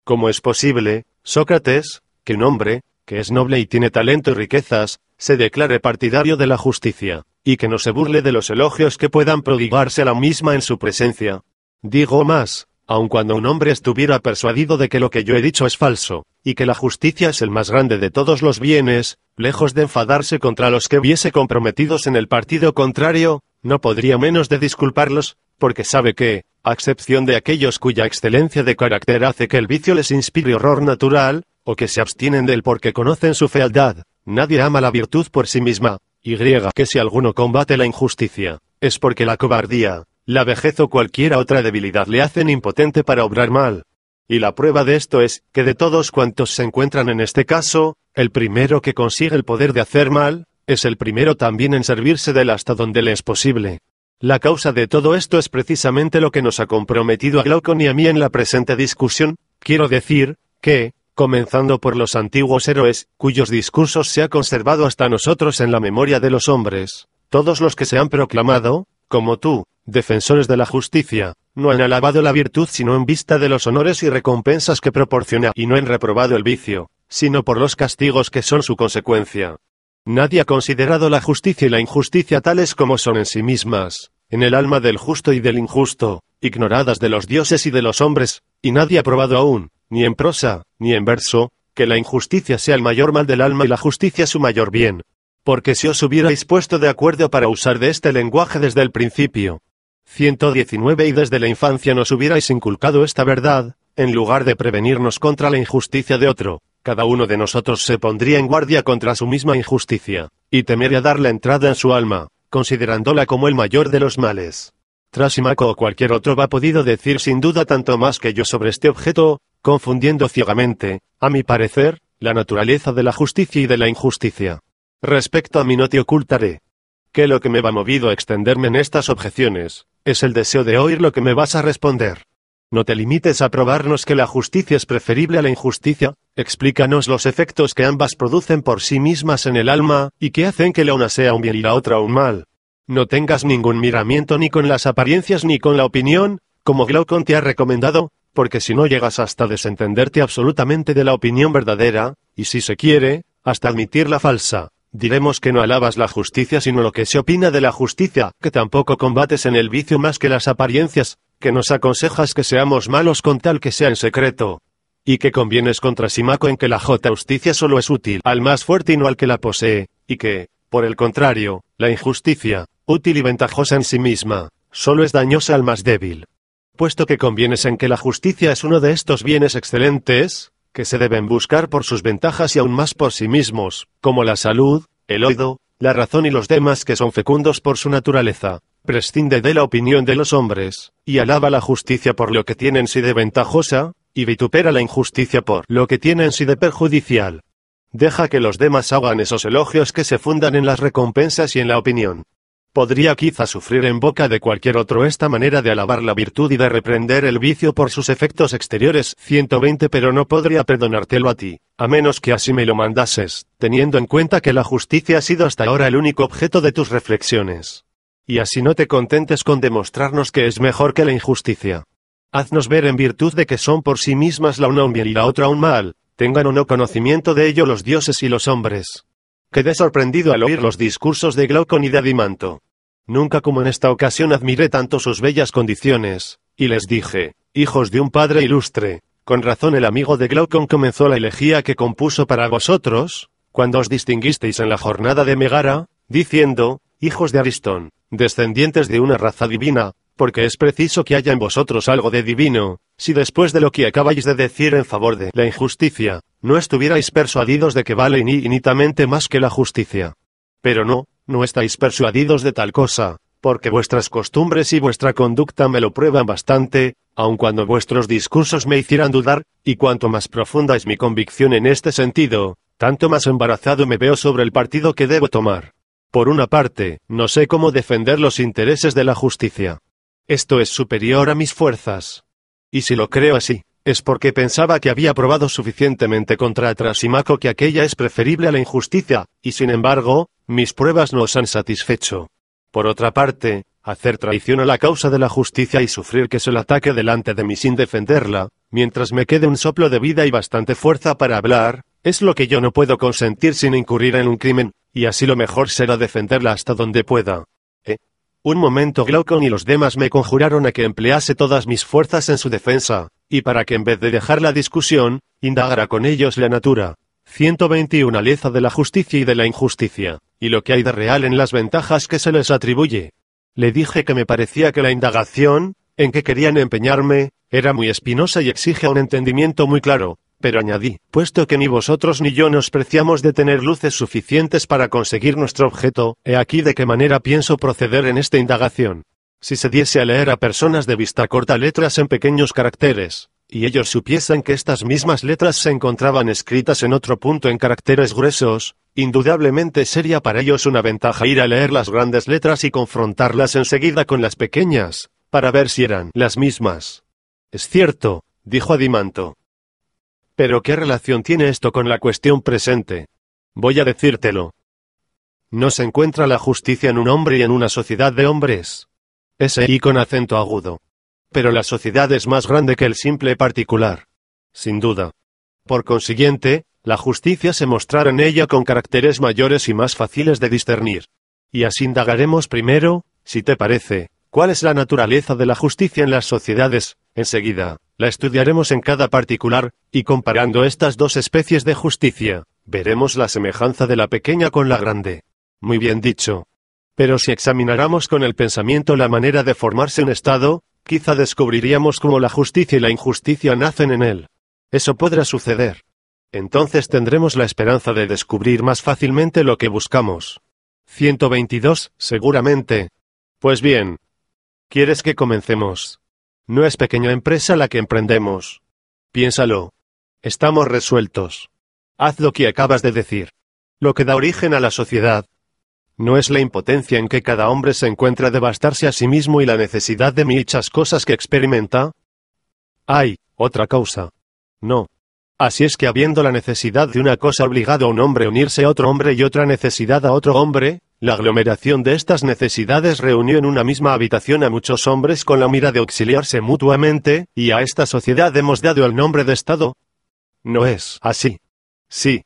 Speaker 1: ¿cómo es posible, Sócrates, que un hombre, que es noble y tiene talento y riquezas, se declare partidario de la justicia, y que no se burle de los elogios que puedan prodigarse a la misma en su presencia? Digo más, aun cuando un hombre estuviera persuadido de que lo que yo he dicho es falso, y que la justicia es el más grande de todos los bienes, lejos de enfadarse contra los que viese comprometidos en el partido contrario, no podría menos de disculparlos, porque sabe que, a excepción de aquellos cuya excelencia de carácter hace que el vicio les inspire horror natural, o que se abstienen de él porque conocen su fealdad, nadie ama la virtud por sí misma, y que si alguno combate la injusticia, es porque la cobardía, la vejez o cualquiera otra debilidad le hacen impotente para obrar mal. Y la prueba de esto es, que de todos cuantos se encuentran en este caso, el primero que consigue el poder de hacer mal, es el primero también en servirse de él hasta donde le es posible. La causa de todo esto es precisamente lo que nos ha comprometido a Glaucon y a mí en la presente discusión, quiero decir, que, comenzando por los antiguos héroes, cuyos discursos se ha conservado hasta nosotros en la memoria de los hombres, todos los que se han proclamado, como tú, defensores de la justicia, no han alabado la virtud sino en vista de los honores y recompensas que proporciona, y no han reprobado el vicio, sino por los castigos que son su consecuencia. Nadie ha considerado la justicia y la injusticia tales como son en sí mismas, en el alma del justo y del injusto, ignoradas de los dioses y de los hombres, y nadie ha probado aún, ni en prosa, ni en verso, que la injusticia sea el mayor mal del alma y la justicia su mayor bien. Porque si os hubierais puesto de acuerdo para usar de este lenguaje desde el principio, 119 y desde la infancia nos hubierais inculcado esta verdad, en lugar de prevenirnos contra la injusticia de otro, cada uno de nosotros se pondría en guardia contra su misma injusticia, y temería darle entrada en su alma, considerándola como el mayor de los males. Trásimaco o cualquier otro ha podido decir sin duda tanto más que yo sobre este objeto, confundiendo ciegamente, a mi parecer, la naturaleza de la justicia y de la injusticia. Respecto a mí no te ocultaré que lo que me va movido a extenderme en estas objeciones, es el deseo de oír lo que me vas a responder. No te limites a probarnos que la justicia es preferible a la injusticia, explícanos los efectos que ambas producen por sí mismas en el alma, y que hacen que la una sea un bien y la otra un mal. No tengas ningún miramiento ni con las apariencias ni con la opinión, como Glaucon te ha recomendado, porque si no llegas hasta desentenderte absolutamente de la opinión verdadera, y si se quiere, hasta admitir la falsa, diremos que no alabas la justicia sino lo que se opina de la justicia, que tampoco combates en el vicio más que las apariencias, que nos aconsejas que seamos malos con tal que sea en secreto, y que convienes con Trásimaco en que la justicia solo es útil al más fuerte y no al que la posee, y que, por el contrario, la injusticia, útil y ventajosa en sí misma, solo es dañosa al más débil. Puesto que convienes en que la justicia es uno de estos bienes excelentes, que se deben buscar por sus ventajas y aún más por sí mismos, como la salud, el oído, la razón y los demás que son fecundos por su naturaleza, prescinde de la opinión de los hombres, y alaba la justicia por lo que tiene en sí de ventajosa, y vitupera la injusticia por lo que tiene en sí de perjudicial. Deja que los demás hagan esos elogios que se fundan en las recompensas y en la opinión. Podría quizá sufrir en boca de cualquier otro esta manera de alabar la virtud y de reprender el vicio por sus efectos exteriores 120 pero no podría perdonártelo a ti, a menos que así me lo mandases, teniendo en cuenta que la justicia ha sido hasta ahora el único objeto de tus reflexiones. Y así no te contentes con demostrarnos que es mejor que la injusticia. Haznos ver en virtud de que son por sí mismas la una un bien y la otra un mal, tengan o no conocimiento de ello los dioses y los hombres. Quedé sorprendido al oír los discursos de Glaucon y de Adimanto. Nunca como en esta ocasión admiré tanto sus bellas condiciones, y les dije, hijos de un padre ilustre, con razón el amigo de Glaucon comenzó la elegía que compuso para vosotros, cuando os distinguisteis en la jornada de Megara, diciendo, hijos de Aristón, descendientes de una raza divina, porque es preciso que haya en vosotros algo de divino, si después de lo que acabáis de decir en favor de la injusticia, no estuvierais persuadidos de que vale infinitamente más que la justicia. Pero no estáis persuadidos de tal cosa, porque vuestras costumbres y vuestra conducta me lo prueban bastante, aun cuando vuestros discursos me hicieran dudar, y cuanto más profunda es mi convicción en este sentido, tanto más embarazado me veo sobre el partido que debo tomar. Por una parte, no sé cómo defender los intereses de la justicia. Esto es superior a mis fuerzas. Y si lo creo así, es porque pensaba que había probado suficientemente contra Trásimaco que aquella es preferible a la injusticia, y sin embargo, mis pruebas no os han satisfecho. Por otra parte, hacer traición a la causa de la justicia y sufrir que se la ataque delante de mí sin defenderla, mientras me quede un soplo de vida y bastante fuerza para hablar, es lo que yo no puedo consentir sin incurrir en un crimen, y así lo mejor será defenderla hasta donde pueda. Un momento Glaucon y los demás me conjuraron a que emplease todas mis fuerzas en su defensa, y para que en vez de dejar la discusión, indagara con ellos la natura. 121 leza de la justicia y de la injusticia, y lo que hay de real en las ventajas que se les atribuye. Le dije que me parecía que la indagación, en que querían empeñarme, era muy espinosa y exige un entendimiento muy claro, pero añadí, puesto que ni vosotros ni yo nos preciamos de tener luces suficientes para conseguir nuestro objeto, he aquí de qué manera pienso proceder en esta indagación. Si se diese a leer a personas de vista corta letras en pequeños caracteres, y ellos supiesen que estas mismas letras se encontraban escritas en otro punto en caracteres gruesos, indudablemente sería para ellos una ventaja ir a leer las grandes letras y confrontarlas enseguida con las pequeñas, para ver si eran las mismas. Es cierto, dijo Adimanto. Pero ¿qué relación tiene esto con la cuestión presente? Voy a decírtelo. ¿No se encuentra la justicia en un hombre y en una sociedad de hombres? Ese y con acento agudo. Pero la sociedad es más grande que el simple particular. Sin duda. Por consiguiente, la justicia se mostrará en ella con caracteres mayores y más fáciles de discernir. Y así indagaremos primero, si te parece, cuál es la naturaleza de la justicia en las sociedades, enseguida. La estudiaremos en cada particular, y comparando estas dos especies de justicia, veremos la semejanza de la pequeña con la grande. Muy bien dicho. Pero si examináramos con el pensamiento la manera de formarse un Estado, quizá descubriríamos cómo la justicia y la injusticia nacen en él. Eso podrá suceder. Entonces tendremos la esperanza de descubrir más fácilmente lo que buscamos. 122, seguramente. Pues bien. ¿Quieres que comencemos? No es pequeña empresa la que emprendemos. Piénsalo. Estamos resueltos. Haz lo que acabas de decir. Lo que da origen a la sociedad. ¿No es la impotencia en que cada hombre se encuentra de bastarse a sí mismo y la necesidad de muchas cosas que experimenta? Hay otra causa. No. Así es que habiendo la necesidad de una cosa obligado a un hombre a unirse a otro hombre y otra necesidad a otro hombre, la aglomeración de estas necesidades reunió en una misma habitación a muchos hombres con la mira de auxiliarse mutuamente, y a esta sociedad hemos dado el nombre de Estado. ¿No es así? Sí.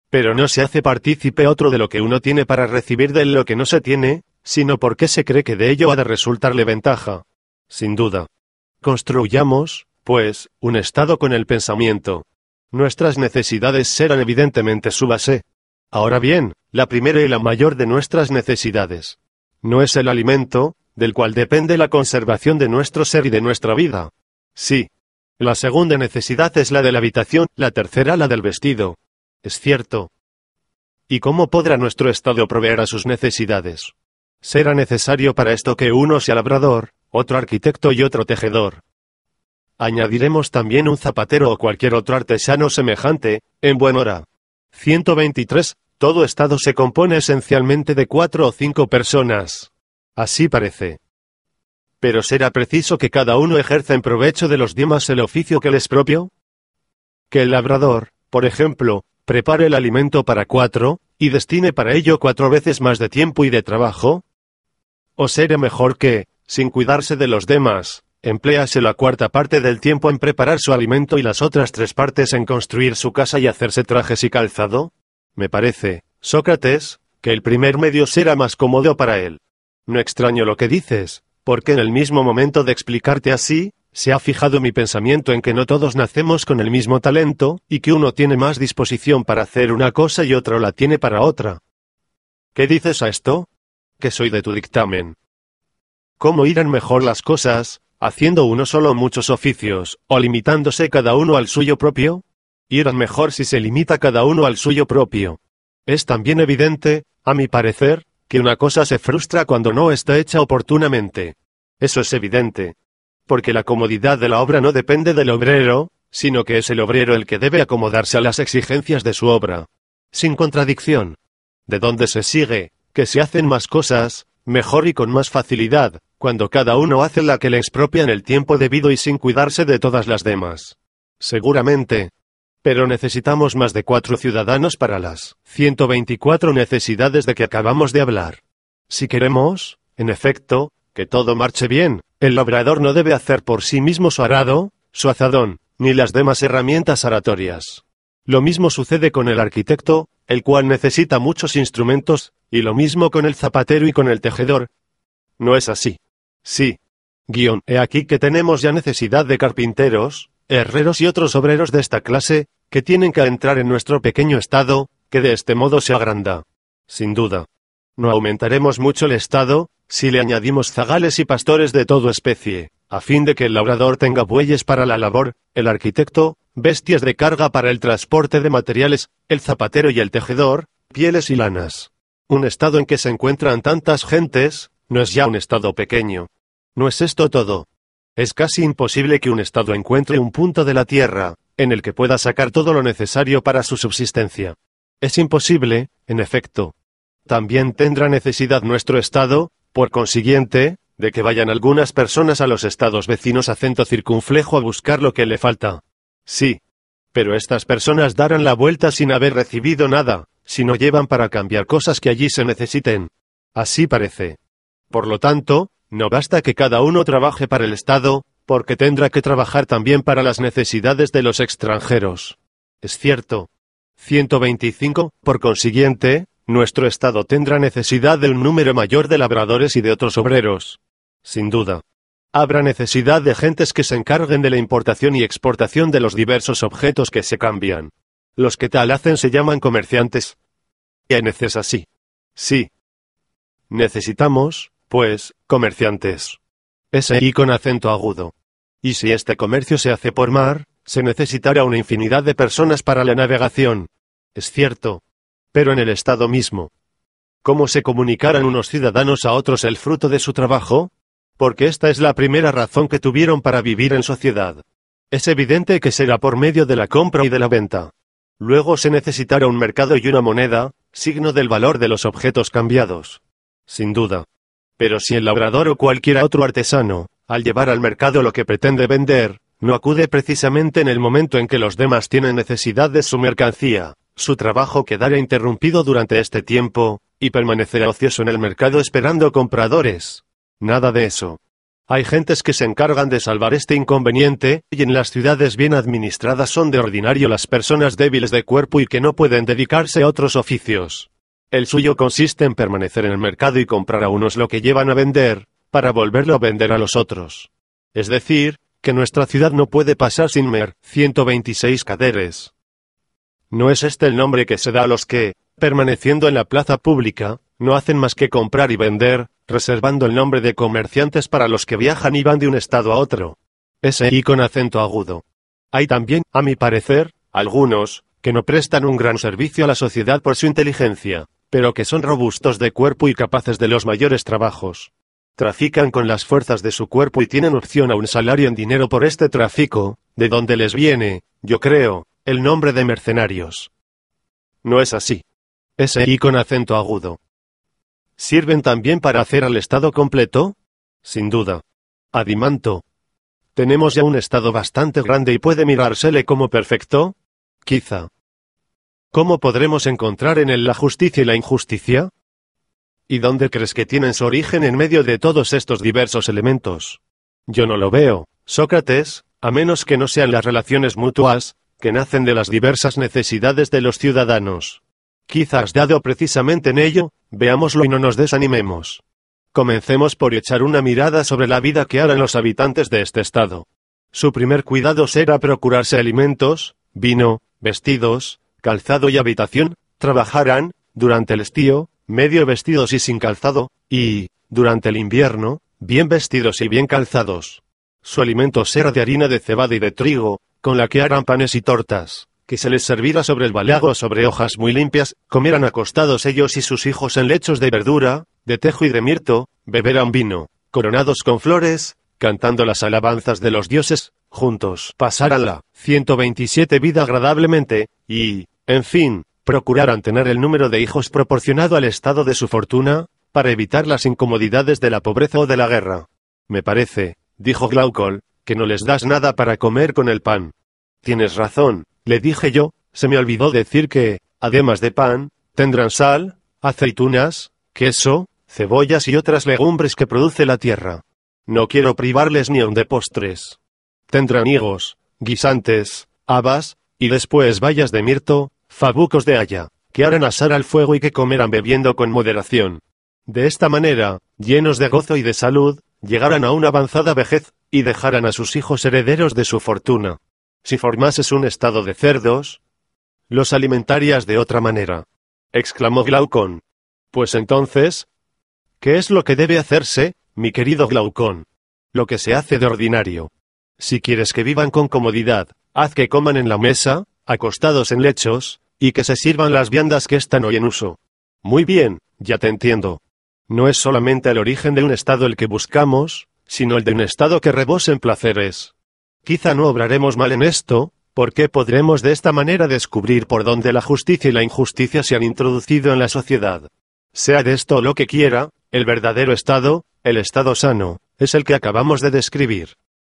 Speaker 1: Pero no se hace partícipe otro de lo que uno tiene para recibir de lo que no se tiene, sino porque se cree que de ello ha de resultarle ventaja. Sin duda. Construyamos, pues, un Estado con el pensamiento. Nuestras necesidades serán evidentemente su base. Ahora bien, la primera y la mayor de nuestras necesidades no es el alimento, del cual depende la conservación de nuestro ser y de nuestra vida. Sí. La segunda necesidad es la de la habitación, la tercera la del vestido. Es cierto. ¿Y cómo podrá nuestro Estado proveer a sus necesidades? Será necesario para esto que uno sea labrador, otro arquitecto y otro tejedor. Añadiremos también un zapatero o cualquier otro artesano semejante, en buen hora. 123. Todo Estado se compone esencialmente de 4 o 5 personas. Así parece. Pero ¿será preciso que cada uno ejerza en provecho de los demás el oficio que les propio? Que el labrador, por ejemplo, prepare el alimento para 4, y destine para ello 4 veces más de tiempo y de trabajo. ¿O será mejor que, sin cuidarse de los demás, emplease la cuarta parte del tiempo en preparar su alimento y las otras 3 partes en construir su casa y hacerse trajes y calzado? Me parece, Sócrates, que el primer medio será más cómodo para él. No extraño lo que dices, porque en el mismo momento de explicarte así, se ha fijado mi pensamiento en que no todos nacemos con el mismo talento, y que uno tiene más disposición para hacer una cosa y otro la tiene para otra. ¿Qué dices a esto? Que soy de tu dictamen. ¿Cómo irán mejor las cosas, haciendo uno solo muchos oficios, o limitándose cada uno al suyo propio? Irán mejor si se limita cada uno al suyo propio. Es también evidente, a mi parecer, que una cosa se frustra cuando no está hecha oportunamente. Eso es evidente. Porque la comodidad de la obra no depende del obrero, sino que es el obrero el que debe acomodarse a las exigencias de su obra. Sin contradicción. De donde se sigue, que se hacen más cosas, mejor y con más facilidad, cuando cada uno hace la que le expropia en el tiempo debido y sin cuidarse de todas las demás. Seguramente. Pero necesitamos más de 4 ciudadanos para las 124 necesidades de que acabamos de hablar. Si queremos, en efecto, que todo marche bien, el labrador no debe hacer por sí mismo su arado, su azadón, ni las demás herramientas aratorias. Lo mismo sucede con el arquitecto, el cual necesita muchos instrumentos, y lo mismo con el zapatero y con el tejedor. ¿No es así? Sí. He aquí que tenemos ya necesidad de carpinteros, herreros y otros obreros de esta clase, que tienen que entrar en nuestro pequeño Estado, que de este modo se agranda. Sin duda. No aumentaremos mucho el Estado, si le añadimos zagales y pastores de toda especie, a fin de que el labrador tenga bueyes para la labor, el arquitecto, bestias de carga para el transporte de materiales, el zapatero y el tejedor, pieles y lanas. Un Estado en que se encuentran tantas gentes, no es ya un Estado pequeño. ¿No es esto todo? Es casi imposible que un Estado encuentre un punto de la tierra, en el que pueda sacar todo lo necesario para su subsistencia. Es imposible, en efecto. También tendrá necesidad nuestro Estado, por consiguiente, de que vayan algunas personas a los estados vecinos acento circunflejo a buscar lo que le falta. Sí. Pero estas personas darán la vuelta sin haber recibido nada, si no llevan para cambiar cosas que allí se necesiten. Así parece. Por lo tanto, no basta que cada uno trabaje para el Estado, porque tendrá que trabajar también para las necesidades de los extranjeros. Es cierto. 125. Por consiguiente, nuestro Estado tendrá necesidad de un número mayor de labradores y de otros obreros. Sin duda. Habrá necesidad de gentes que se encarguen de la importación y exportación de los diversos objetos que se cambian. Los que tal hacen se llaman comerciantes. ¿Y es así? Sí. Necesitamos, pues, comerciantes. Ese y con acento agudo. Y si este comercio se hace por mar, se necesitará una infinidad de personas para la navegación. Es cierto. Pero en el Estado mismo. ¿Cómo se comunicarán unos ciudadanos a otros el fruto de su trabajo? Porque esta es la primera razón que tuvieron para vivir en sociedad. Es evidente que será por medio de la compra y de la venta. Luego se necesitará un mercado y una moneda, signo del valor de los objetos cambiados. Sin duda. Pero si el labrador o cualquier otro artesano, al llevar al mercado lo que pretende vender, no acude precisamente en el momento en que los demás tienen necesidad de su mercancía, su trabajo quedará interrumpido durante este tiempo, y permanecerá ocioso en el mercado esperando compradores. Nada de eso. Hay gentes que se encargan de salvar este inconveniente, y en las ciudades bien administradas son de ordinario las personas débiles de cuerpo y que no pueden dedicarse a otros oficios. El suyo consiste en permanecer en el mercado y comprar a unos lo que llevan a vender, para volverlo a vender a los otros. Es decir, que nuestra ciudad no puede pasar sin 126 caderes. ¿No es este el nombre que se da a los que, permaneciendo en la plaza pública, no hacen más que comprar y vender, reservando el nombre de comerciantes para los que viajan y van de un estado a otro? Ese y con acento agudo. Hay también, a mi parecer, algunos, que no prestan un gran servicio a la sociedad por su inteligencia, pero que son robustos de cuerpo y capaces de los mayores trabajos. Trafican con las fuerzas de su cuerpo y tienen opción a un salario en dinero por este tráfico, de donde les viene, yo creo, el nombre de mercenarios. ¿No es así? Ese y con acento agudo. ¿Sirven también para hacer al Estado completo? Sin duda. Adimanto. ¿Tenemos ya un Estado bastante grande y puede mirársele como perfecto? Quizá. ¿Cómo podremos encontrar en él la justicia y la injusticia? ¿Y dónde crees que tienen su origen en medio de todos estos diversos elementos? Yo no lo veo, Sócrates, a menos que no sean las relaciones mutuas, que nacen de las diversas necesidades de los ciudadanos. Quizás dado precisamente en ello, veámoslo y no nos desanimemos. Comencemos por echar una mirada sobre la vida que harán los habitantes de este estado. Su primer cuidado será procurarse alimentos, vino, vestidos, calzado y habitación. Trabajarán, durante el estío, medio vestidos y sin calzado, y, durante el invierno, bien vestidos y bien calzados. Su alimento será de harina de cebada y de trigo, con la que harán panes y tortas, que se les servirá sobre el balago sobre hojas muy limpias, comerán acostados ellos y sus hijos en lechos de verdura, de tejo y de mirto, beberán vino, coronados con flores, cantando las alabanzas de los dioses, juntos pasarán la 127 vida agradablemente, y, en fin, procurarán tener el número de hijos proporcionado al estado de su fortuna, para evitar las incomodidades de la pobreza o de la guerra. Me parece, dijo Glaucon, que no les das nada para comer con el pan. Tienes razón, le dije yo, se me olvidó decir que, además de pan, tendrán sal, aceitunas, queso, cebollas y otras legumbres que produce la tierra. No quiero privarles ni aun de postres. Tendrán higos, guisantes, habas, y después bayas de mirto, fabucos de haya, que harán asar al fuego y que comerán bebiendo con moderación. De esta manera, llenos de gozo y de salud, llegarán a una avanzada vejez, y dejarán a sus hijos herederos de su fortuna. Si formases un estado de cerdos, los alimentarías de otra manera, exclamó Glaucon. Pues entonces, ¿qué es lo que debe hacerse, mi querido Glaucon? Lo que se hace de ordinario. Si quieres que vivan con comodidad, haz que coman en la mesa, acostados en lechos, y que se sirvan las viandas que están hoy en uso. Muy bien, ya te entiendo. No es solamente el origen de un estado el que buscamos, sino el de un estado que rebose en placeres. Quizá no obraremos mal en esto, porque podremos de esta manera descubrir por dónde la justicia y la injusticia se han introducido en la sociedad. Sea de esto lo que quiera, el verdadero estado, el estado sano, es el que acabamos de describir.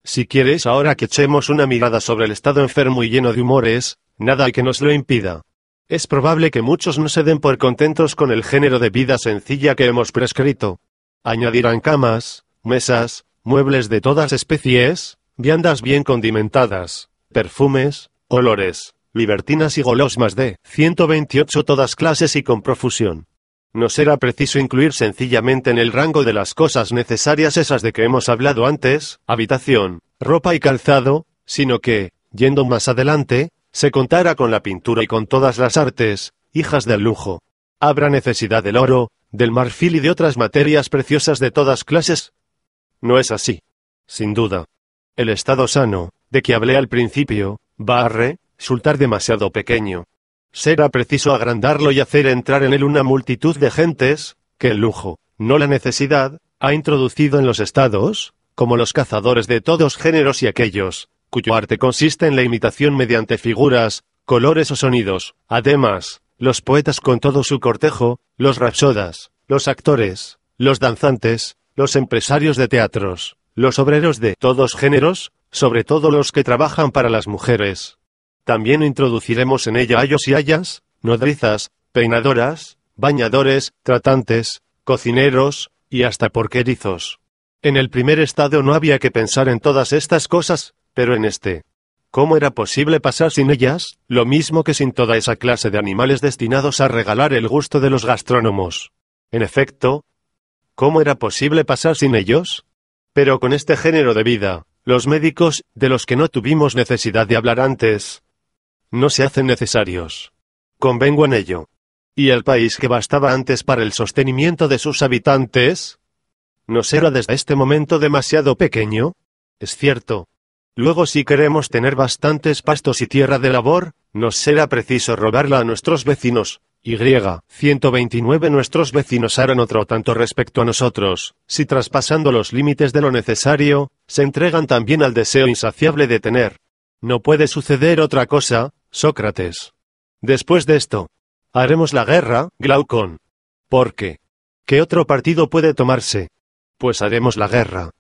Speaker 1: Si quieres ahora que echemos una mirada sobre el estado enfermo y lleno de humores, nada hay que nos lo impida. Es probable que muchos no se den por contentos con el género de vida sencilla que hemos prescrito. Añadirán camas, mesas, muebles de todas especies, viandas bien condimentadas, perfumes, olores, libertinas y golosmas de 128 todas clases y con profusión. No será preciso incluir sencillamente en el rango de las cosas necesarias esas de que hemos hablado antes, habitación, ropa y calzado, sino que, yendo más adelante, se contará con la pintura y con todas las artes, hijas del lujo. Habrá necesidad del oro, del marfil y de otras materias preciosas de todas clases. No es así. Sin duda. El estado sano, de que hablé al principio, va a resultar demasiado pequeño. Será preciso agrandarlo y hacer entrar en él una multitud de gentes, que el lujo, no la necesidad, Ha introducido en los estados, como los cazadores de todos géneros y aquellos, cuyo arte consiste en la imitación mediante figuras, colores o sonidos, además, los poetas con todo su cortejo, los rapsodas, los actores, los danzantes, los empresarios de teatros, los obreros de todos géneros, sobre todo los que trabajan para las mujeres. También introduciremos en ella ayos y ayas, nodrizas, peinadoras, bañadores, tratantes, cocineros, y hasta porquerizos. En el primer estado no había que pensar en todas estas cosas, pero en este, ¿cómo era posible pasar sin ellas? Lo mismo que sin toda esa clase de animales destinados a regalar el gusto de los gastrónomos. En efecto, ¿cómo era posible pasar sin ellos? Pero con este género de vida, los médicos, de los que no tuvimos necesidad de hablar antes, no se hacen necesarios. Convengo en ello. ¿Y el país que bastaba antes para el sostenimiento de sus habitantes? ¿No será desde este momento demasiado pequeño? Es cierto. Luego, si queremos tener bastantes pastos y tierra de labor, nos será preciso robarla a nuestros vecinos. Y 129 nuestros vecinos harán otro tanto respecto a nosotros, si traspasando los límites de lo necesario, se entregan también al deseo insaciable de tener. No puede suceder otra cosa, Sócrates. Después de esto, haremos la guerra, Glaucón. ¿Por qué? ¿Qué otro partido puede tomarse? Pues haremos la guerra.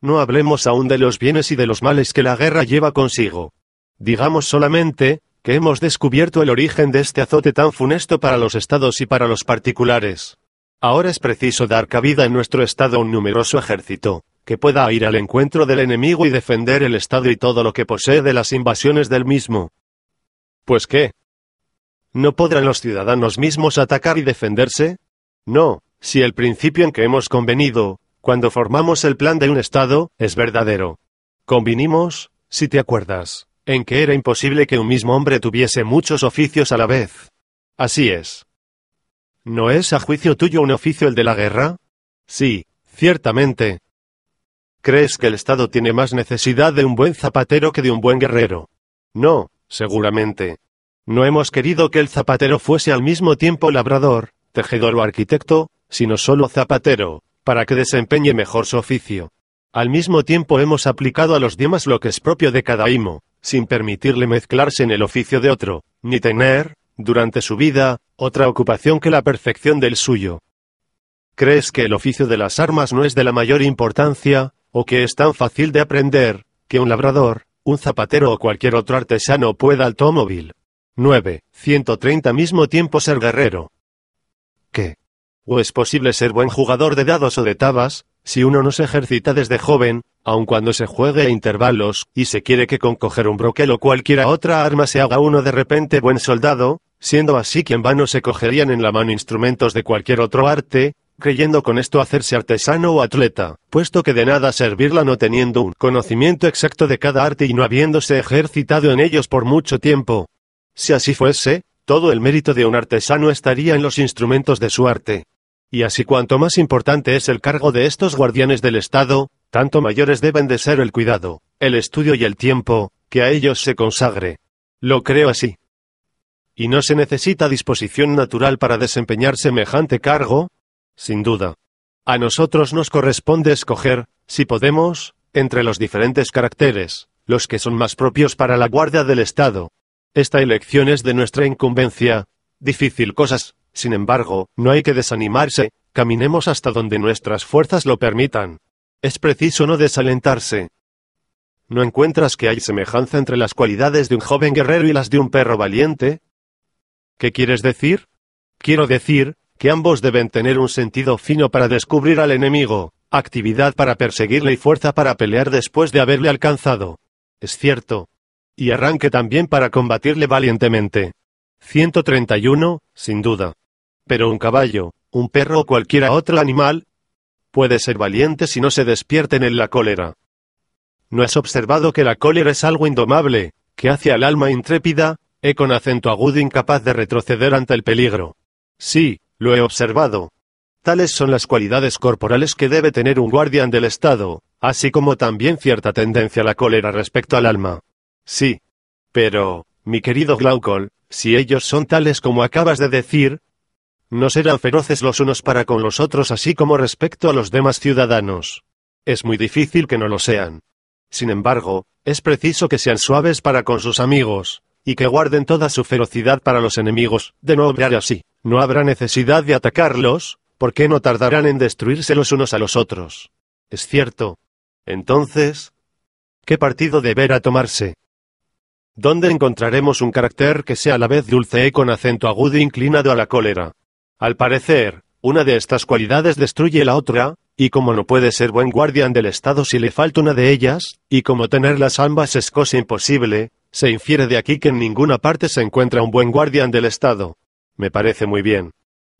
Speaker 1: No hablemos aún de los bienes y de los males que la guerra lleva consigo. Digamos solamente, que hemos descubierto el origen de este azote tan funesto para los estados y para los particulares. Ahora es preciso dar cabida en nuestro estado a un numeroso ejército, que pueda ir al encuentro del enemigo y defender el estado y todo lo que posee de las invasiones del mismo. ¿Pues qué? ¿No podrán los ciudadanos mismos atacar y defenderse? No, si el principio en que hemos convenido, cuando formamos el plan de un estado, es verdadero. Convinimos, si te acuerdas, en que era imposible que un mismo hombre tuviese muchos oficios a la vez. Así es. ¿No es a juicio tuyo un oficio el de la guerra? Sí, ciertamente. ¿Crees que el Estado tiene más necesidad de un buen zapatero que de un buen guerrero? No, seguramente. No hemos querido que el zapatero fuese al mismo tiempo labrador, tejedor o arquitecto, sino solo zapatero, para que desempeñe mejor su oficio. Al mismo tiempo hemos aplicado a los demás lo que es propio de cada imo, sin permitirle mezclarse en el oficio de otro, ni tener, durante su vida, otra ocupación que la perfección del suyo. ¿Crees que el oficio de las armas no es de la mayor importancia, o que es tan fácil de aprender, que un labrador, un zapatero o cualquier otro artesano pueda automóvil? 130 mismo tiempo ser guerrero? ¿Qué? ¿O es posible ser buen jugador de dados o de tabas, si uno no se ejercita desde joven, aun cuando se juegue a intervalos, y se quiere que con coger un broquel o cualquiera otra arma se haga uno de repente buen soldado, siendo así que en vano se cogerían en la mano instrumentos de cualquier otro arte, creyendo con esto hacerse artesano o atleta, puesto que de nada servirla no teniendo un conocimiento exacto de cada arte y no habiéndose ejercitado en ellos por mucho tiempo? Si así fuese, todo el mérito de un artesano estaría en los instrumentos de su arte. Y así cuanto más importante es el cargo de estos guardianes del Estado, tanto mayores deben de ser el cuidado, el estudio y el tiempo, que a ellos se consagre. Lo creo así. ¿Y no se necesita disposición natural para desempeñar semejante cargo? Sin duda. A nosotros nos corresponde escoger, si podemos, entre los diferentes caracteres, los que son más propios para la guardia del Estado. Esta elección es de nuestra incumbencia. Difícil cosas, sin embargo, no hay que desanimarse, caminemos hasta donde nuestras fuerzas lo permitan. Es preciso no desalentarse. ¿No encuentras que hay semejanza entre las cualidades de un joven guerrero y las de un perro valiente? ¿Qué quieres decir? Quiero decir, que ambos deben tener un sentido fino para descubrir al enemigo, actividad para perseguirle y fuerza para pelear después de haberle alcanzado. Es cierto. Y arranque también para combatirle valientemente. 131, sin duda. Pero un caballo, un perro o cualquiera otro animal, puede ser valiente si no se despierte en él la cólera. ¿No has observado que la cólera es algo indomable, que hace al alma intrépida, con acento agudo incapaz de retroceder ante el peligro? Sí, lo he observado. Tales son las cualidades corporales que debe tener un guardián del Estado, así como también cierta tendencia a la cólera respecto al alma. Sí. Pero, mi querido Glaucon, si ellos son tales como acabas de decir, no serán feroces los unos para con los otros así como respecto a los demás ciudadanos. Es muy difícil que no lo sean. Sin embargo, es preciso que sean suaves para con sus amigos, y que guarden toda su ferocidad para los enemigos. De no obrar así, no habrá necesidad de atacarlos, porque no tardarán en destruirse los unos a los otros. ¿Es cierto? Entonces, ¿qué partido deberá tomarse? ¿Dónde encontraremos un carácter que sea a la vez dulce y con acento agudo e inclinado a la cólera? Al parecer, una de estas cualidades destruye la otra, y como no puede ser buen guardián del Estado si le falta una de ellas, y como tenerlas ambas es cosa imposible, se infiere de aquí que en ninguna parte se encuentra un buen guardián del Estado. Me parece muy bien.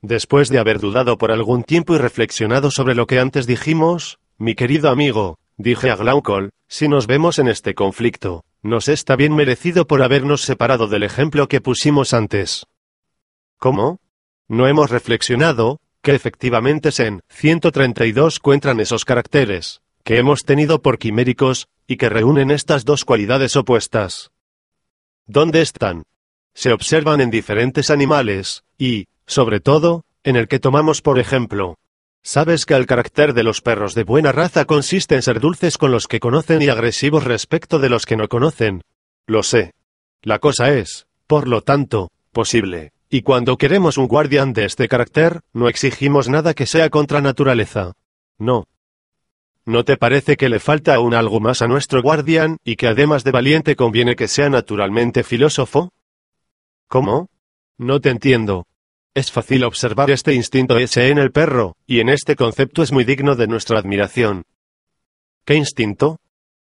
Speaker 1: Después de haber dudado por algún tiempo y reflexionado sobre lo que antes dijimos, mi querido amigo, dije a Glaucon, si nos vemos en este conflicto, nos está bien merecido por habernos separado del ejemplo que pusimos antes. ¿Cómo? No hemos reflexionado, que efectivamente en 132 encuentran esos caracteres, que hemos tenido por quiméricos, y que reúnen estas dos cualidades opuestas. ¿Dónde están? Se observan en diferentes animales, y, sobre todo, en el que tomamos por ejemplo. ¿Sabes que el carácter de los perros de buena raza consiste en ser dulces con los que conocen y agresivos respecto de los que no conocen? Lo sé. La cosa es, por lo tanto, posible. Y cuando queremos un guardián de este carácter, no exigimos nada que sea contra naturaleza. No. ¿No te parece que le falta aún algo más a nuestro guardián, y que además de valiente conviene que sea naturalmente filósofo? ¿Cómo? No te entiendo. Es fácil observar este instinto ese en el perro, y en este concepto es muy digno de nuestra admiración. ¿Qué instinto?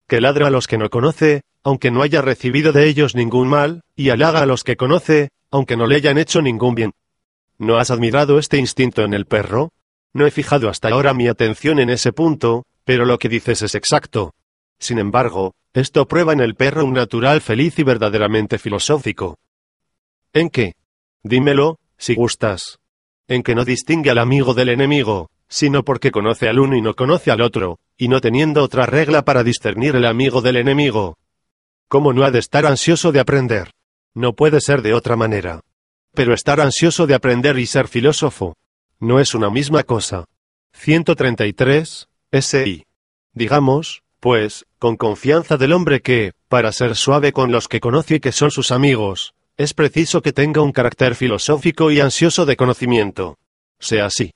Speaker 1: Que ladra a los que no conoce, aunque no haya recibido de ellos ningún mal, y halaga a los que conoce, aunque no le hayan hecho ningún bien. ¿No has admirado este instinto en el perro? No he fijado hasta ahora mi atención en ese punto, pero lo que dices es exacto. Sin embargo, esto prueba en el perro un natural feliz y verdaderamente filosófico. ¿En qué? Dímelo, si gustas. En que no distingue al amigo del enemigo, sino porque conoce al uno y no conoce al otro, y no teniendo otra regla para discernir el amigo del enemigo. ¿Cómo no ha de estar ansioso de aprender? No puede ser de otra manera. Pero estar ansioso de aprender y ser filósofo no es una misma cosa. 133, SI. Digamos, pues, con confianza del hombre que, para ser suave con los que conoce y que son sus amigos, es preciso que tenga un carácter filosófico y ansioso de conocimiento. Sea así.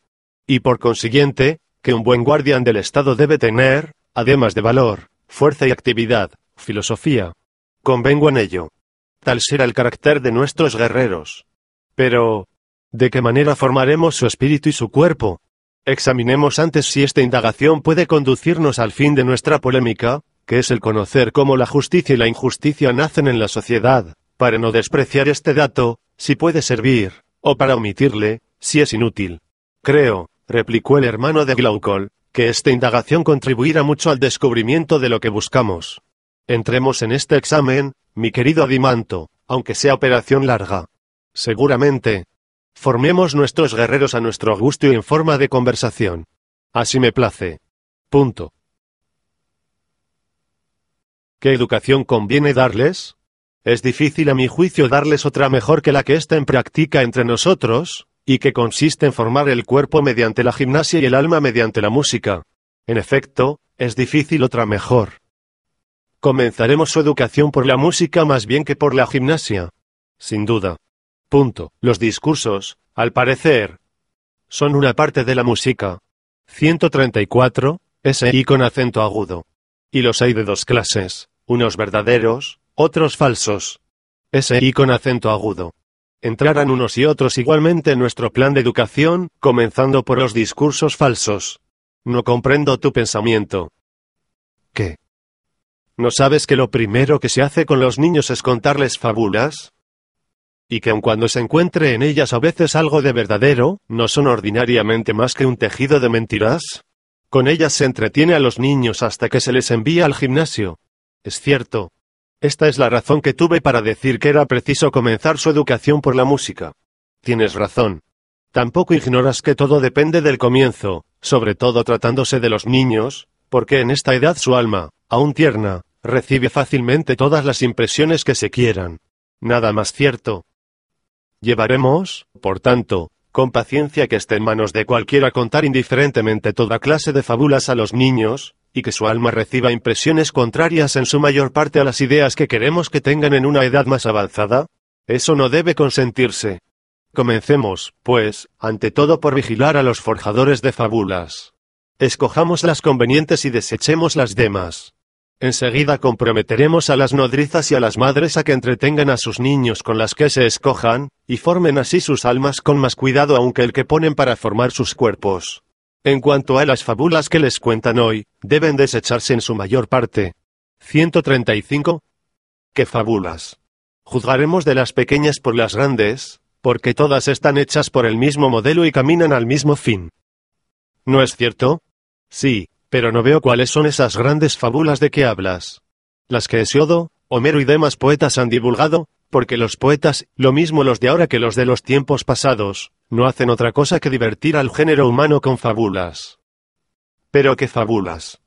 Speaker 1: Y por consiguiente, que un buen guardián del Estado debe tener, además de valor, fuerza y actividad, filosofía. Convengo en ello. Tal será el carácter de nuestros guerreros. Pero, ¿de qué manera formaremos su espíritu y su cuerpo? Examinemos antes si esta indagación puede conducirnos al fin de nuestra polémica, que es el conocer cómo la justicia y la injusticia nacen en la sociedad, para no despreciar este dato, si puede servir, o para omitirle, si es inútil. Creo, replicó el hermano de Glaucon, que esta indagación contribuirá mucho al descubrimiento de lo que buscamos. Entremos en este examen, mi querido Adimanto, aunque sea operación larga. Seguramente. Formemos nuestros guerreros a nuestro gusto y en forma de conversación. Así me place. Punto. ¿Qué educación conviene darles? Es difícil a mi juicio darles otra mejor que la que está en práctica entre nosotros, y que consiste en formar el cuerpo mediante la gimnasia y el alma mediante la música. En efecto, es difícil otra mejor. Comenzaremos su educación por la música más bien que por la gimnasia. Sin duda. Punto. Los discursos, al parecer, son una parte de la música. 134, SI con acento agudo. Y los hay de dos clases, unos verdaderos, otros falsos. SI con acento agudo. Entrarán unos y otros igualmente en nuestro plan de educación, comenzando por los discursos falsos. No comprendo tu pensamiento. ¿Qué? ¿No sabes que lo primero que se hace con los niños es contarles fábulas? Y que aun cuando se encuentre en ellas a veces algo de verdadero, no son ordinariamente más que un tejido de mentiras? Con ellas se entretiene a los niños hasta que se les envía al gimnasio. Es cierto. Esta es la razón que tuve para decir que era preciso comenzar su educación por la música. Tienes razón. Tampoco ignoras que todo depende del comienzo, sobre todo tratándose de los niños, porque en esta edad su alma, aún tierna, recibe fácilmente todas las impresiones que se quieran. Nada más cierto. Llevaremos, por tanto, con paciencia que esté en manos de cualquiera contar indiferentemente toda clase de fábulas a los niños, y que su alma reciba impresiones contrarias en su mayor parte a las ideas que queremos que tengan en una edad más avanzada? Eso no debe consentirse. Comencemos, pues, ante todo por vigilar a los forjadores de fábulas. Escojamos las convenientes y desechemos las demás. Enseguida comprometeremos a las nodrizas y a las madres a que entretengan a sus niños con las que se escojan, y formen así sus almas con más cuidado aun que el que ponen para formar sus cuerpos. En cuanto a las fábulas que les cuentan hoy, deben desecharse en su mayor parte. 135. ¿Qué fábulas? Juzgaremos de las pequeñas por las grandes, porque todas están hechas por el mismo modelo y caminan al mismo fin. ¿No es cierto? Sí, pero no veo cuáles son esas grandes fábulas de que hablas. Las que Hesiodo, Homero y demás poetas han divulgado, porque los poetas, lo mismo los de ahora que los de los tiempos pasados, no hacen otra cosa que divertir al género humano con fábulas. ¿Pero qué fábulas?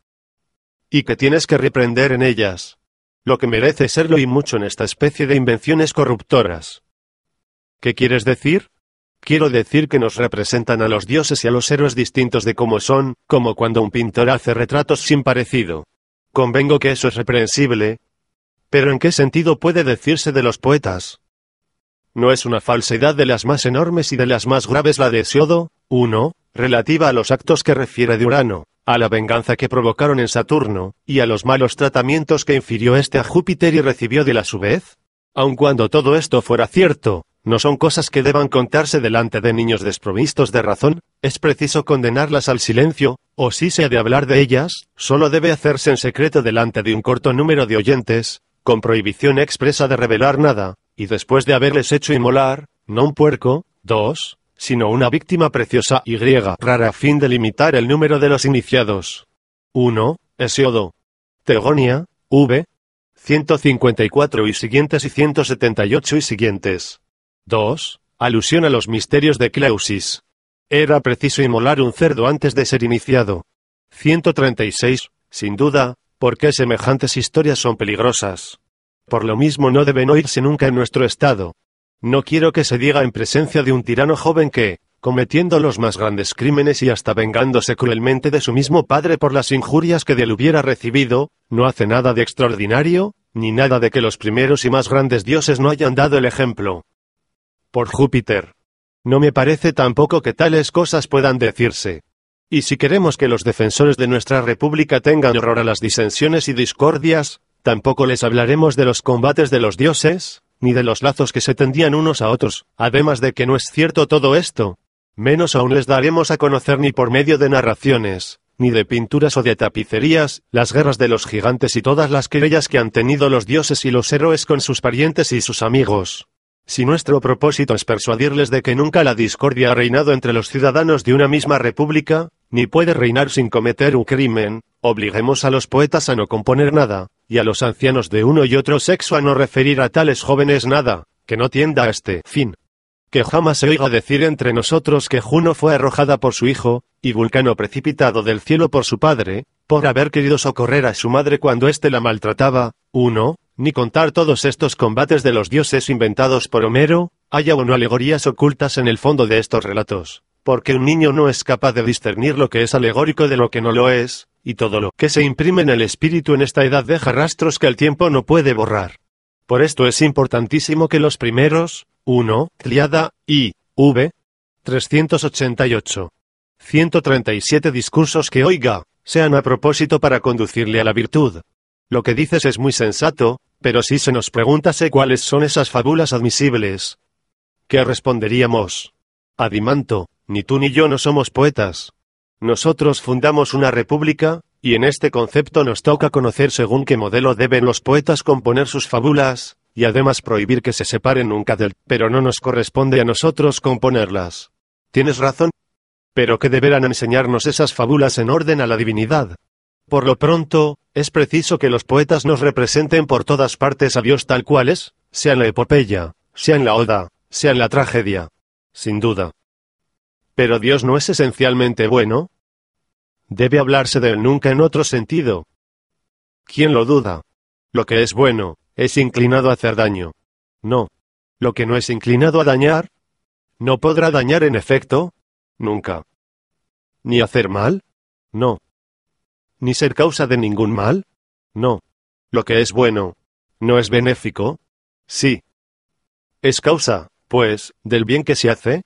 Speaker 1: ¿Y qué tienes que reprender en ellas? Lo que merece serlo y mucho en esta especie de invenciones corruptoras. ¿Qué quieres decir? Quiero decir que nos representan a los dioses y a los héroes distintos de cómo son, como cuando un pintor hace retratos sin parecido. Convengo que eso es reprensible. ¿Pero en qué sentido puede decirse de los poetas? ¿No es una falsedad de las más enormes y de las más graves la de Hesiodo, 1, relativa a los actos que refiere de Urano, a la venganza que provocaron en Saturno, y a los malos tratamientos que infirió éste a Júpiter y recibió de él a su vez? Aun cuando todo esto fuera cierto, no son cosas que deban contarse delante de niños desprovistos de razón, es preciso condenarlas al silencio, o si se ha de hablar de ellas, solo debe hacerse en secreto delante de un corto número de oyentes, con prohibición expresa de revelar nada, y después de haberles hecho inmolar, no un puerco, 2, sino una víctima preciosa y rara a fin de limitar el número de los iniciados. 1. Hesiodo. Tegonia, v. 154 y siguientes y 178 y siguientes. 2. Alusión a los misterios de Cleusis. Era preciso inmolar un cerdo antes de ser iniciado. 136. Sin duda, porque semejantes historias son peligrosas. Por lo mismo no deben oírse nunca en nuestro estado. No quiero que se diga en presencia de un tirano joven que, cometiendo los más grandes crímenes y hasta vengándose cruelmente de su mismo padre por las injurias que de él hubiera recibido, no hace nada de extraordinario, ni nada de que los primeros y más grandes dioses no hayan dado el ejemplo. Por Júpiter. No me parece tampoco que tales cosas puedan decirse. Y si queremos que los defensores de nuestra república tengan horror a las disensiones y discordias, tampoco les hablaremos de los combates de los dioses, ni de los lazos que se tendían unos a otros, además de que no es cierto todo esto. Menos aún les daremos a conocer ni por medio de narraciones, ni de pinturas o de tapicerías, las guerras de los gigantes y todas las querellas que han tenido los dioses y los héroes con sus parientes y sus amigos. Si nuestro propósito es persuadirles de que nunca la discordia ha reinado entre los ciudadanos de una misma república, ni puede reinar sin cometer un crimen, obliguemos a los poetas a no componer nada, y a los ancianos de uno y otro sexo a no referir a tales jóvenes nada, que no tienda a este fin. Que jamás se oiga decir entre nosotros que Juno fue arrojada por su hijo, y Vulcano precipitado del cielo por su padre, por haber querido socorrer a su madre cuando éste la maltrataba. 1. Ni contar todos estos combates de los dioses inventados por Homero, haya o no alegorías ocultas en el fondo de estos relatos, porque un niño no es capaz de discernir lo que es alegórico de lo que no lo es, y todo lo que se imprime en el espíritu en esta edad deja rastros que el tiempo no puede borrar. Por esto es importantísimo que los primeros, 1, Tliada, I, v. 388. 137 discursos que oiga, sean a propósito para conducirle a la virtud. Lo que dices es muy sensato, pero si se nos preguntase cuáles son esas fábulas admisibles, ¿qué responderíamos? Adimanto, ni tú ni yo no somos poetas. Nosotros fundamos una república, y en este concepto nos toca conocer según qué modelo deben los poetas componer sus fábulas, y además prohibir que se separen nunca del, pero no nos corresponde a nosotros componerlas. Tienes razón. Pero ¿qué deberán enseñarnos esas fábulas en orden a la divinidad? Por lo pronto, es preciso que los poetas nos representen por todas partes a Dios tal cual es, sea en la epopeya, sea en la oda, sea en la tragedia. Sin duda. ¿Pero Dios no es esencialmente bueno? Debe hablarse de él nunca en otro sentido. ¿Quién lo duda? Lo que es bueno, es inclinado a hacer daño. No. Lo que no es inclinado a dañar. ¿No podrá dañar en efecto? Nunca. ¿Ni hacer mal? No. ¿Ni ser causa de ningún mal? No. Lo que es bueno, ¿no es benéfico? Sí. ¿Es causa, pues, del bien que se hace?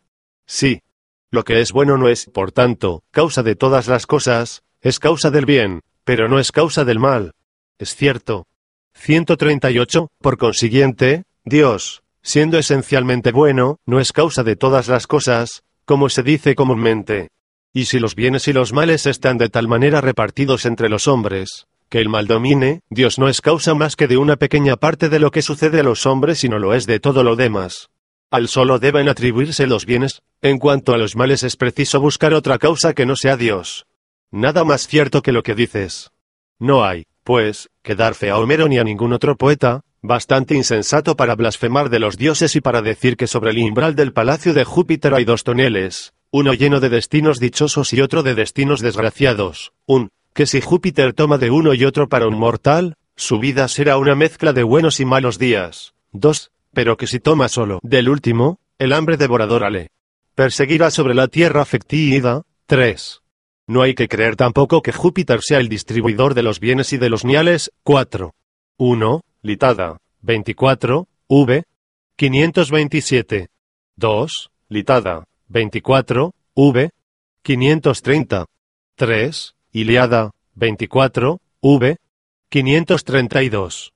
Speaker 1: Sí. Lo que es bueno no es, por tanto, causa de todas las cosas, es causa del bien, pero no es causa del mal. Es cierto. 138. Por consiguiente, Dios, siendo esencialmente bueno, no es causa de todas las cosas, como se dice comúnmente. Y si los bienes y los males están de tal manera repartidos entre los hombres, que el mal domine, Dios no es causa más que de una pequeña parte de lo que sucede a los hombres y no lo es de todo lo demás. Al solo deben atribuirse los bienes, en cuanto a los males es preciso buscar otra causa que no sea Dios. Nada más cierto que lo que dices. No hay, pues, que dar fe a Homero ni a ningún otro poeta, bastante insensato para blasfemar de los dioses y para decir que sobre el umbral del palacio de Júpiter hay dos toneles, uno lleno de destinos dichosos y otro de destinos desgraciados, que si Júpiter toma de uno y otro para un mortal, su vida será una mezcla de buenos y malos días. 2. Pero que si toma solo del último, el hambre devoradora le perseguirá sobre la tierra afectida. 3. No hay que creer tampoco que Júpiter sea el distribuidor de los bienes y de los males. 4. 1. Litada. 24. V. 527. 2. Litada. 24. V. 530. 3. Ilíada. 24. V. 532.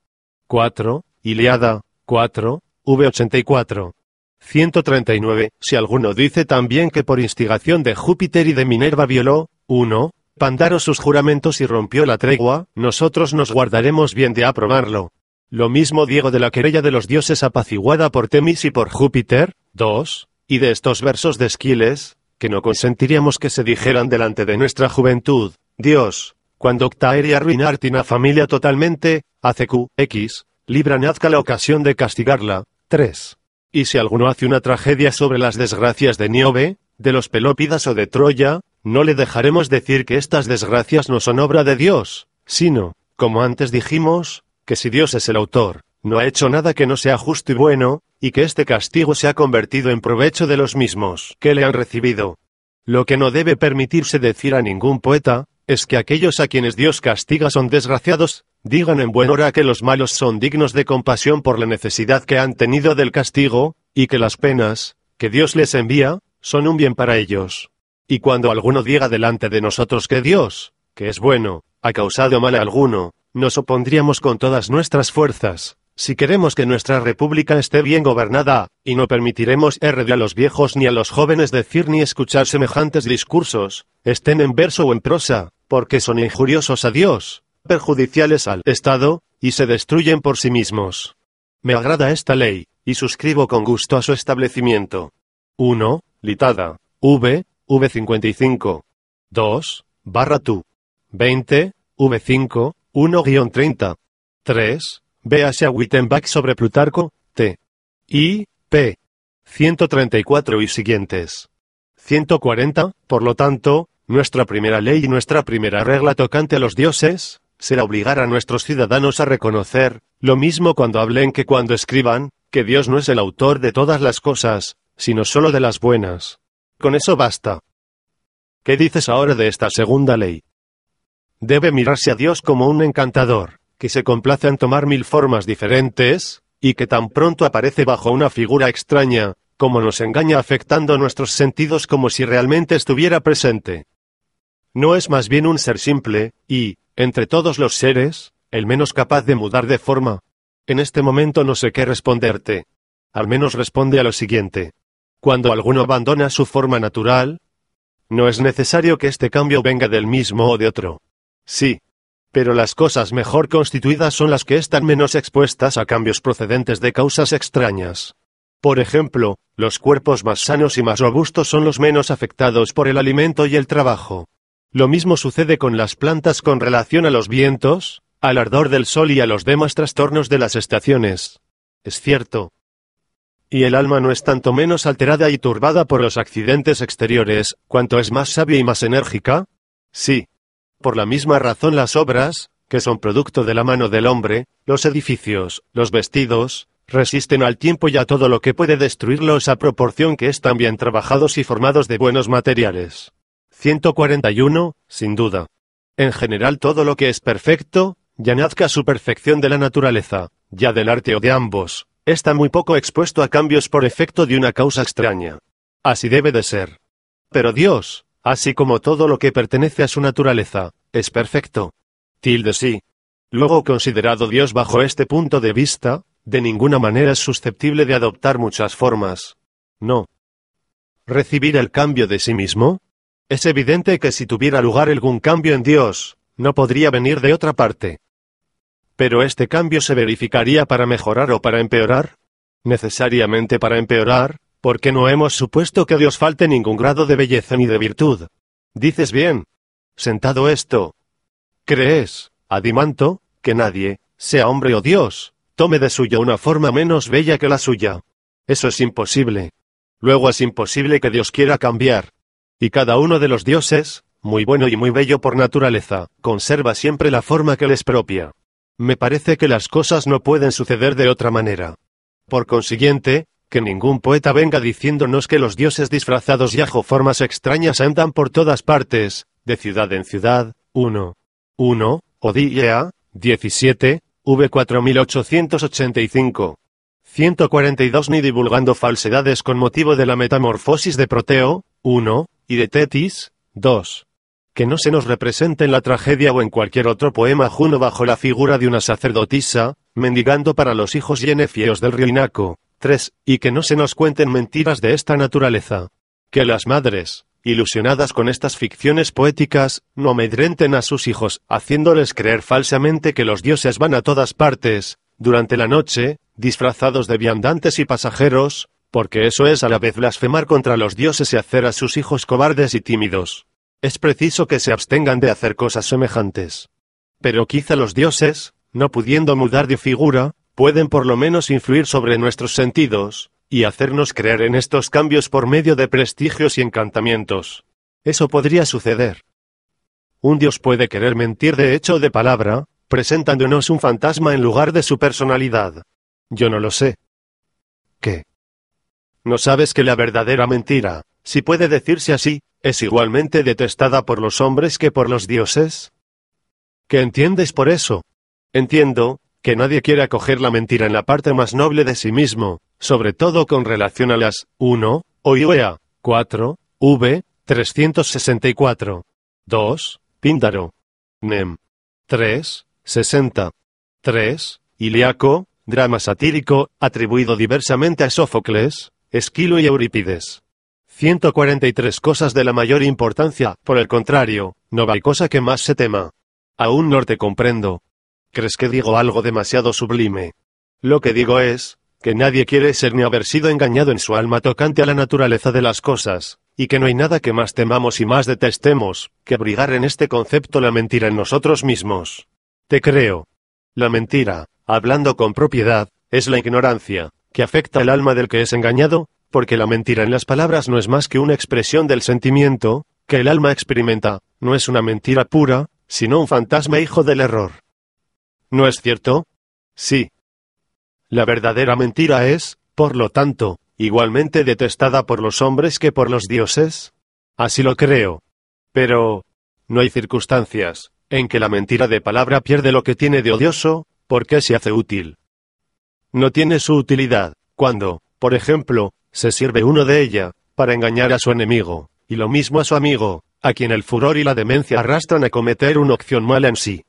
Speaker 1: 4. Ilíada. 4. V. 84. 139. Si alguno dice también que por instigación de Júpiter y de Minerva violó, 1. Pandaro sus juramentos y rompió la tregua, nosotros nos guardaremos bien de aprobarlo. Lo mismo Diego de la querella de los dioses apaciguada por Temis y por Júpiter. 2. Y de estos versos de Esquiles, que no consentiríamos que se dijeran delante de nuestra juventud, Dios, cuando octaer y arruinarte una familia totalmente, hace X, libra nazca la ocasión de castigarla. 3. Y si alguno hace una tragedia sobre las desgracias de Níobe, de los Pelópidas o de Troya, no le dejaremos decir que estas desgracias no son obra de Dios, sino, como antes dijimos, que si Dios es el autor, no ha hecho nada que no sea justo y bueno, y que este castigo se ha convertido en provecho de los mismos que le han recibido. Lo que no debe permitirse decir a ningún poeta, es que aquellos a quienes Dios castiga son desgraciados, digan en buen hora que los malos son dignos de compasión por la necesidad que han tenido del castigo, y que las penas, que Dios les envía, son un bien para ellos. Y cuando alguno diga delante de nosotros que Dios, que es bueno, ha causado mal a alguno, nos opondríamos con todas nuestras fuerzas, si queremos que nuestra república esté bien gobernada, y no permitiremos a los viejos ni a los jóvenes decir ni escuchar semejantes discursos, estén en verso o en prosa, porque son injuriosos a Dios, perjudiciales al Estado, y se destruyen por sí mismos. Me agrada esta ley, y suscribo con gusto a su establecimiento. 1. Litada. V. 55. 2. Tu. 20. V5. 1-30. 3. Véase a Wittenbach sobre Plutarco, T. I. P. 134 y siguientes. 140. Por lo tanto, nuestra primera ley y nuestra primera regla tocante a los dioses, será obligar a nuestros ciudadanos a reconocer, lo mismo cuando hablen que cuando escriban, que Dios no es el autor de todas las cosas, sino solo de las buenas. Con eso basta. ¿Qué dices ahora de esta segunda ley? Debe mirarse a Dios como un encantador, que se complace en tomar 1000 formas diferentes, y que tan pronto aparece bajo una figura extraña, como nos engaña afectando nuestros sentidos como si realmente estuviera presente. ¿No es más bien un ser simple, y, entre todos los seres, el menos capaz de mudar de forma? En este momento no sé qué responderte. Al menos responde a lo siguiente. Cuando alguno abandona su forma natural, no es necesario que este cambio venga del mismo o de otro. Sí. Pero las cosas mejor constituidas son las que están menos expuestas a cambios procedentes de causas extrañas. Por ejemplo, los cuerpos más sanos y más robustos son los menos afectados por el alimento y el trabajo. Lo mismo sucede con las plantas con relación a los vientos, al ardor del sol y a los demás trastornos de las estaciones. Es cierto. Y el alma no es tanto menos alterada y turbada por los accidentes exteriores, cuanto es más sabia y más enérgica. Sí. Por la misma razón las obras, que son producto de la mano del hombre, los edificios, los vestidos, resisten al tiempo y a todo lo que puede destruirlos a proporción que están bien trabajados y formados de buenos materiales. 141, sin duda. En general todo lo que es perfecto, ya nazca su perfección de la naturaleza, ya del arte o de ambos, está muy poco expuesto a cambios por efecto de una causa extraña. Así debe de ser. Pero Dios, así como todo lo que pertenece a su naturaleza, es perfecto. Sí. Luego, considerado Dios bajo este punto de vista, de ninguna manera es susceptible de adoptar muchas formas. No. ¿Recibir el cambio de sí mismo? Es evidente que si tuviera lugar algún cambio en Dios, no podría venir de otra parte. ¿Pero este cambio se verificaría para mejorar o para empeorar? Necesariamente para empeorar, porque no hemos supuesto que a Dios falte ningún grado de belleza ni de virtud. Dices bien. Sentado esto, ¿crees, Adimanto, que nadie, sea hombre o Dios, tome de suyo una forma menos bella que la suya? Eso es imposible. Luego es imposible que Dios quiera cambiar. Y cada uno de los dioses, muy bueno y muy bello por naturaleza, conserva siempre la forma que les propia. Me parece que las cosas no pueden suceder de otra manera. Por consiguiente, que ningún poeta venga diciéndonos que los dioses disfrazados y bajo formas extrañas andan por todas partes, de ciudad en ciudad. 1. Odisea, 17, v. 4885. 142 ni divulgando falsedades con motivo de la metamorfosis de Proteo, 1, y de Tetis, 2. Que no se nos represente en la tragedia o en cualquier otro poema Juno bajo la figura de una sacerdotisa, mendigando para los hijos yenefieos del río Inaco, 3, y que no se nos cuenten mentiras de esta naturaleza. Que las madres, ilusionadas con estas ficciones poéticas, no amedrenten a sus hijos, haciéndoles creer falsamente que los dioses van a todas partes, durante la noche, disfrazados de viandantes y pasajeros, porque eso es a la vez blasfemar contra los dioses y hacer a sus hijos cobardes y tímidos. Es preciso que se abstengan de hacer cosas semejantes. Pero quizá los dioses, no pudiendo mudar de figura, pueden por lo menos influir sobre nuestros sentidos, y hacernos creer en estos cambios por medio de prestigios y encantamientos. Eso podría suceder. Un dios puede querer mentir de hecho o de palabra, presentándonos un fantasma en lugar de su personalidad. Yo no lo sé. ¿Qué? ¿No sabes que la verdadera mentira, si puede decirse así, es igualmente detestada por los hombres que por los dioses? ¿Qué entiendes por eso? Entiendo que nadie quiere acoger la mentira en la parte más noble de sí mismo, sobre todo con relación a las 1, Oiea, 4, v. 364. 2, Píndaro. Nem. 3, 60. 3, Ilíaco, drama satírico, atribuido diversamente a Sófocles, Esquilo y Eurípides. 143 cosas de la mayor importancia, por el contrario, no hay cosa que más se tema. Aún no te comprendo. ¿Crees que digo algo demasiado sublime? Lo que digo es, que nadie quiere ser ni haber sido engañado en su alma tocante a la naturaleza de las cosas, y que no hay nada que más temamos y más detestemos, que abrigar en este concepto la mentira en nosotros mismos. Te creo. La mentira, hablando con propiedad, es la ignorancia, que afecta el alma del que es engañado, porque la mentira en las palabras no es más que una expresión del sentimiento, que el alma experimenta, no es una mentira pura, sino un fantasma hijo del error. ¿No es cierto? Sí. La verdadera mentira es, por lo tanto, igualmente detestada por los hombres que por los dioses. Así lo creo. Pero, no hay circunstancias en que la mentira de palabra pierde lo que tiene de odioso, porque se hace útil. No tiene su utilidad, cuando, por ejemplo, se sirve uno de ella, para engañar a su enemigo, y lo mismo a su amigo, a quien el furor y la demencia arrastran a cometer una acción mala en sí.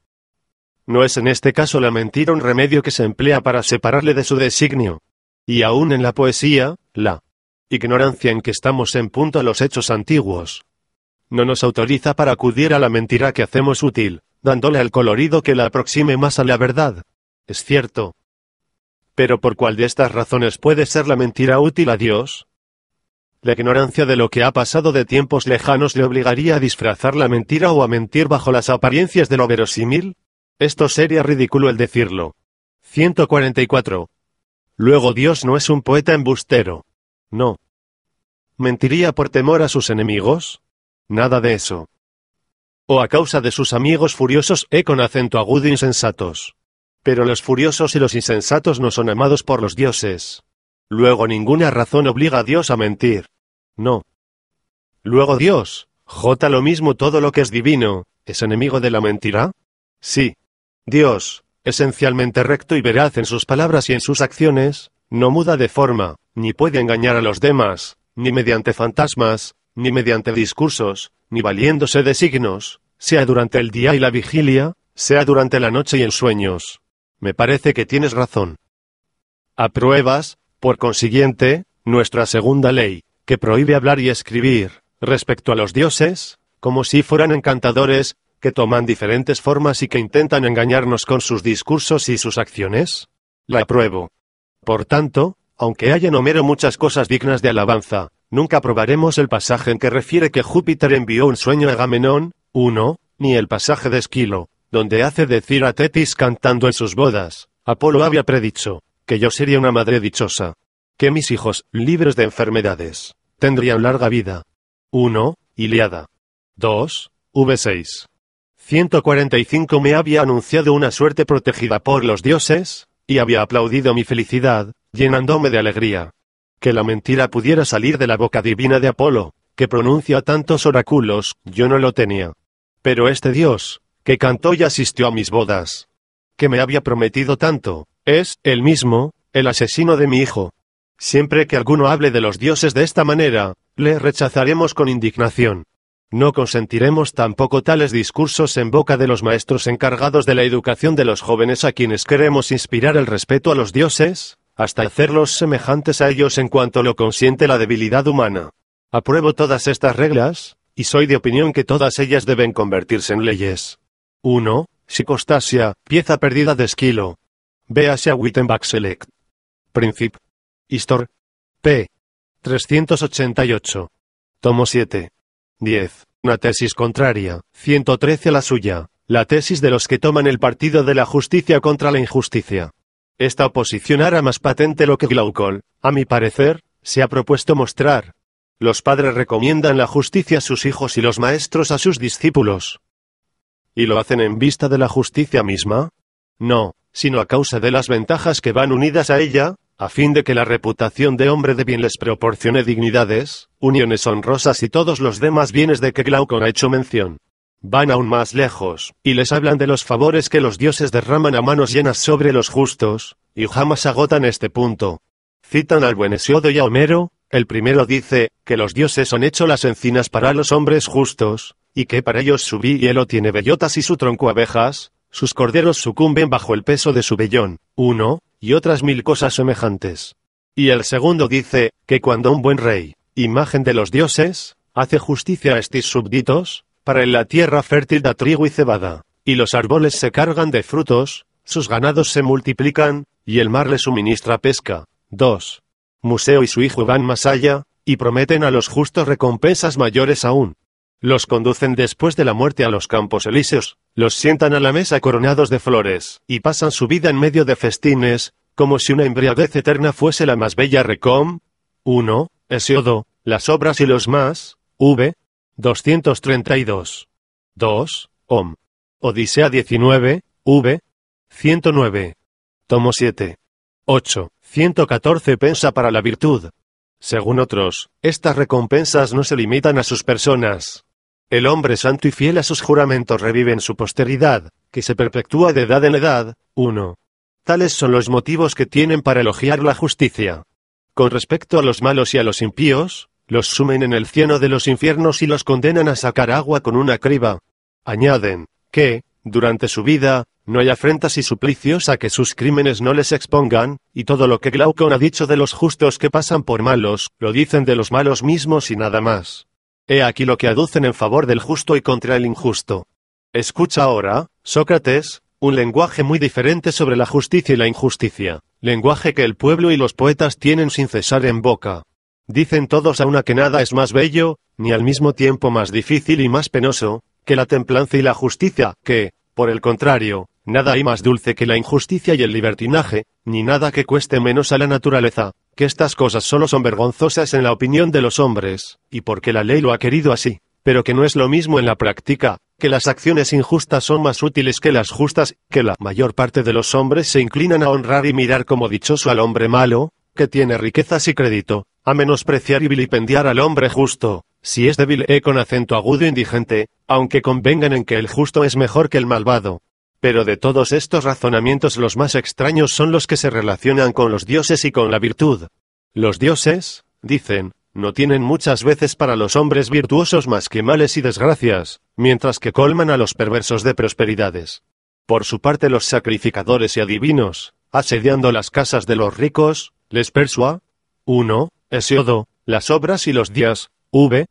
Speaker 1: ¿No es en este caso la mentira un remedio que se emplea para separarle de su designio? Y aún en la poesía, la ignorancia en que estamos en punto a los hechos antiguos no nos autoriza para acudir a la mentira que hacemos útil, dándole el colorido que la aproxime más a la verdad. Es cierto. Pero ¿por cuál de estas razones puede ser la mentira útil a Dios? La ignorancia de lo que ha pasado de tiempos lejanos le obligaría a disfrazar la mentira o a mentir bajo las apariencias de lo verosímil. Esto sería ridículo el decirlo. 144. Luego Dios no es un poeta embustero. No. ¿Mentiría por temor a sus enemigos? Nada de eso. ¿O a causa de sus amigos furiosos con acento agudo insensatos? Pero los furiosos y los insensatos no son amados por los dioses. Luego ninguna razón obliga a Dios a mentir. No. Luego Dios, lo mismo todo lo que es divino, ¿es enemigo de la mentira? Sí. Dios, esencialmente recto y veraz en sus palabras y en sus acciones, no muda de forma, ni puede engañar a los demás, ni mediante fantasmas, ni mediante discursos, ni valiéndose de signos, sea durante el día y la vigilia, sea durante la noche y en sueños. Me parece que tienes razón. Apruebas, por consiguiente, nuestra segunda ley, que prohíbe hablar y escribir, respecto a los dioses, como si fueran encantadores, que toman diferentes formas y que intentan engañarnos con sus discursos y sus acciones? La apruebo. Por tanto, aunque haya en Homero muchas cosas dignas de alabanza, nunca aprobaremos el pasaje en que refiere que Júpiter envió un sueño a Agamenón, 1, ni el pasaje de Esquilo, donde hace decir a Tetis cantando en sus bodas, Apolo había predicho, que yo sería una madre dichosa, que mis hijos, libres de enfermedades, tendrían larga vida. 1, Ilíada. 2, v6. 145 me había anunciado una suerte protegida por los dioses, y había aplaudido mi felicidad, llenándome de alegría. Que la mentira pudiera salir de la boca divina de Apolo, que pronuncia tantos oráculos, yo no lo tenía. Pero este Dios, que cantó y asistió a mis bodas, que me había prometido tanto, es, él mismo, el asesino de mi hijo. Siempre que alguno hable de los dioses de esta manera, le rechazaremos con indignación. No consentiremos tampoco tales discursos en boca de los maestros encargados de la educación de los jóvenes a quienes queremos inspirar el respeto a los dioses, hasta hacerlos semejantes a ellos en cuanto lo consiente la debilidad humana. Apruebo todas estas reglas, y soy de opinión que todas ellas deben convertirse en leyes. 1. Psicostasia, pieza perdida de Esquilo. Véase a Wittenbach Select. Princip. Histor. p. 388. Tomo 7. 10. Una tesis contraria, 113 a la suya, la tesis de los que toman el partido de la justicia contra la injusticia. Esta oposición hará más patente lo que Glaucon, a mi parecer, se ha propuesto mostrar. Los padres recomiendan la justicia a sus hijos y los maestros a sus discípulos. ¿Y lo hacen en vista de la justicia misma? No, sino a causa de las ventajas que van unidas a ella, a fin de que la reputación de hombre de bien les proporcione dignidades, uniones honrosas y todos los demás bienes de que Glaucon ha hecho mención. Van aún más lejos, y les hablan de los favores que los dioses derraman a manos llenas sobre los justos, y jamás agotan este punto. Citan al buen Hesiodo y a Homero. El primero dice, que los dioses han hecho las encinas para los hombres justos, y que para ellos su hielo tiene bellotas y su tronco abejas, sus corderos sucumben bajo el peso de su vellón, 1, y otras 1000 cosas semejantes. Y el segundo dice, que cuando un buen rey, imagen de los dioses, hace justicia a estos súbditos, para en la tierra fértil da trigo y cebada, y los árboles se cargan de frutos, sus ganados se multiplican, y el mar les suministra pesca. 2. Museo y su hijo van más allá, y prometen a los justos recompensas mayores aún. Los conducen después de la muerte a los campos elíseos, los sientan a la mesa coronados de flores, y pasan su vida en medio de festines, como si una embriaguez eterna fuese la más bella recom. 1. Hesiodo, las obras y los más, v. 232. 2. Om. Odisea 19, v. 109. Tomo 7. 8. 114 pensa para la virtud. Según otros, estas recompensas no se limitan a sus personas. El hombre santo y fiel a sus juramentos revive en su posteridad, que se perpetúa de edad en edad. 1. Tales son los motivos que tienen para elogiar la justicia. Con respecto a los malos y a los impíos, los sumen en el cieno de los infiernos y los condenan a sacar agua con una criba. Añaden, que, durante su vida, no hay afrentas y suplicios a que sus crímenes no les expongan, y todo lo que Glaucon ha dicho de los justos que pasan por malos, lo dicen de los malos mismos y nada más. He aquí lo que aducen en favor del justo y contra el injusto. Escucha ahora, Sócrates, un lenguaje muy diferente sobre la justicia y la injusticia, lenguaje que el pueblo y los poetas tienen sin cesar en boca. Dicen todos a una que nada es más bello, ni al mismo tiempo más difícil y más penoso, que la templanza y la justicia, que, por el contrario, nada hay más dulce que la injusticia y el libertinaje, ni nada que cueste menos a la naturaleza, que estas cosas solo son vergonzosas en la opinión de los hombres, y porque la ley lo ha querido así, pero que no es lo mismo en la práctica, que las acciones injustas son más útiles que las justas, que la mayor parte de los hombres se inclinan a honrar y mirar como dichoso al hombre malo, que tiene riquezas y crédito, a menospreciar y vilipendiar al hombre justo, si es débil con acento agudo e indigente, aunque convengan en que el justo es mejor que el malvado. Pero de todos estos razonamientos los más extraños son los que se relacionan con los dioses y con la virtud. Los dioses, dicen, no tienen muchas veces para los hombres virtuosos más que males y desgracias, mientras que colman a los perversos de prosperidades. Por su parte los sacrificadores y adivinos, asediando las casas de los ricos, les persua 1. Hesiodo, las obras y los días,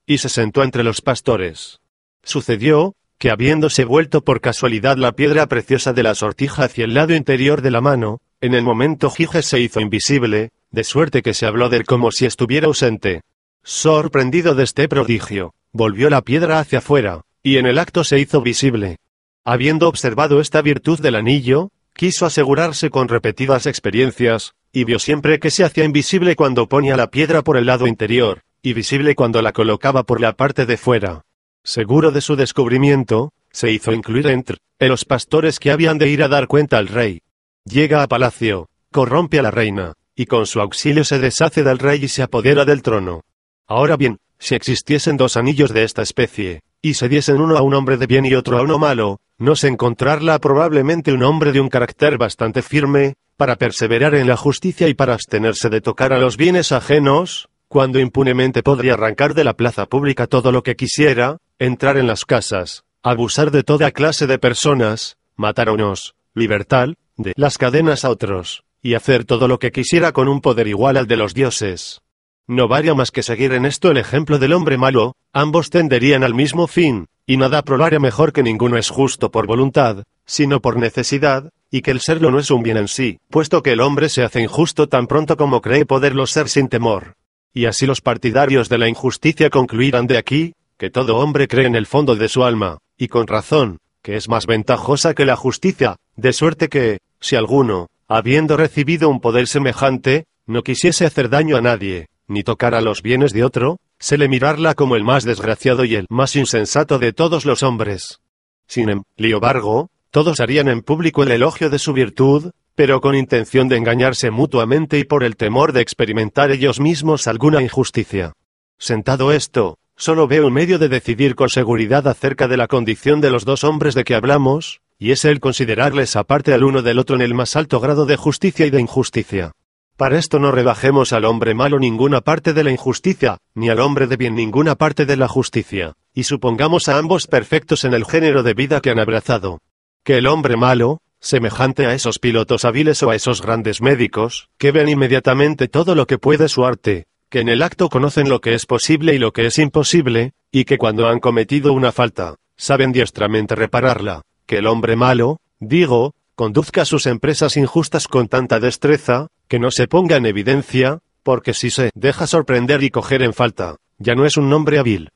Speaker 1: y se sentó entre los pastores. Sucedió, que habiéndose vuelto por casualidad la piedra preciosa de la sortija hacia el lado interior de la mano, en el momento Giges se hizo invisible, de suerte que se habló de él como si estuviera ausente. Sorprendido de este prodigio, volvió la piedra hacia afuera, y en el acto se hizo visible. Habiendo observado esta virtud del anillo, quiso asegurarse con repetidas experiencias, y vio siempre que se hacía invisible cuando ponía la piedra por el lado interior, y visible cuando la colocaba por la parte de fuera. Seguro de su descubrimiento, se hizo incluir entre los pastores que habían de ir a dar cuenta al rey. Llega a palacio, corrompe a la reina, y con su auxilio se deshace del rey y se apodera del trono. Ahora bien, si existiesen dos anillos de esta especie, y se diesen uno a un hombre de bien y otro a uno malo, no se encontrarla probablemente un hombre de un carácter bastante firme, para perseverar en la justicia y para abstenerse de tocar a los bienes ajenos, cuando impunemente podría arrancar de la plaza pública todo lo que quisiera, entrar en las casas, abusar de toda clase de personas, matar a unos, libertar de las cadenas a otros, y hacer todo lo que quisiera con un poder igual al de los dioses. No varía más que seguir en esto el ejemplo del hombre malo, ambos tenderían al mismo fin, y nada probaría mejor que ninguno es justo por voluntad, sino por necesidad, y que el serlo no es un bien en sí, puesto que el hombre se hace injusto tan pronto como cree poderlo ser sin temor. Y así los partidarios de la injusticia concluirán de aquí, que todo hombre cree en el fondo de su alma, y con razón, que es más ventajosa que la justicia, de suerte que, si alguno, habiendo recibido un poder semejante, no quisiese hacer daño a nadie, ni tocar a los bienes de otro, se le mirarla como el más desgraciado y el más insensato de todos los hombres. Sin embargo, todos harían en público el elogio de su virtud, pero con intención de engañarse mutuamente y por el temor de experimentar ellos mismos alguna injusticia. Sentado esto, solo veo un medio de decidir con seguridad acerca de la condición de los dos hombres de que hablamos, y es el considerarles aparte al uno del otro en el más alto grado de justicia y de injusticia. Para esto no rebajemos al hombre malo ninguna parte de la injusticia, ni al hombre de bien ninguna parte de la justicia, y supongamos a ambos perfectos en el género de vida que han abrazado. Que el hombre malo, semejante a esos pilotos hábiles o a esos grandes médicos, que ven inmediatamente todo lo que puede su arte, que en el acto conocen lo que es posible y lo que es imposible, y que cuando han cometido una falta, saben diestramente repararla, que el hombre malo, digo, conduzca sus empresas injustas con tanta destreza, que no se ponga en evidencia, porque si se deja sorprender y coger en falta, ya no es un hombre hábil.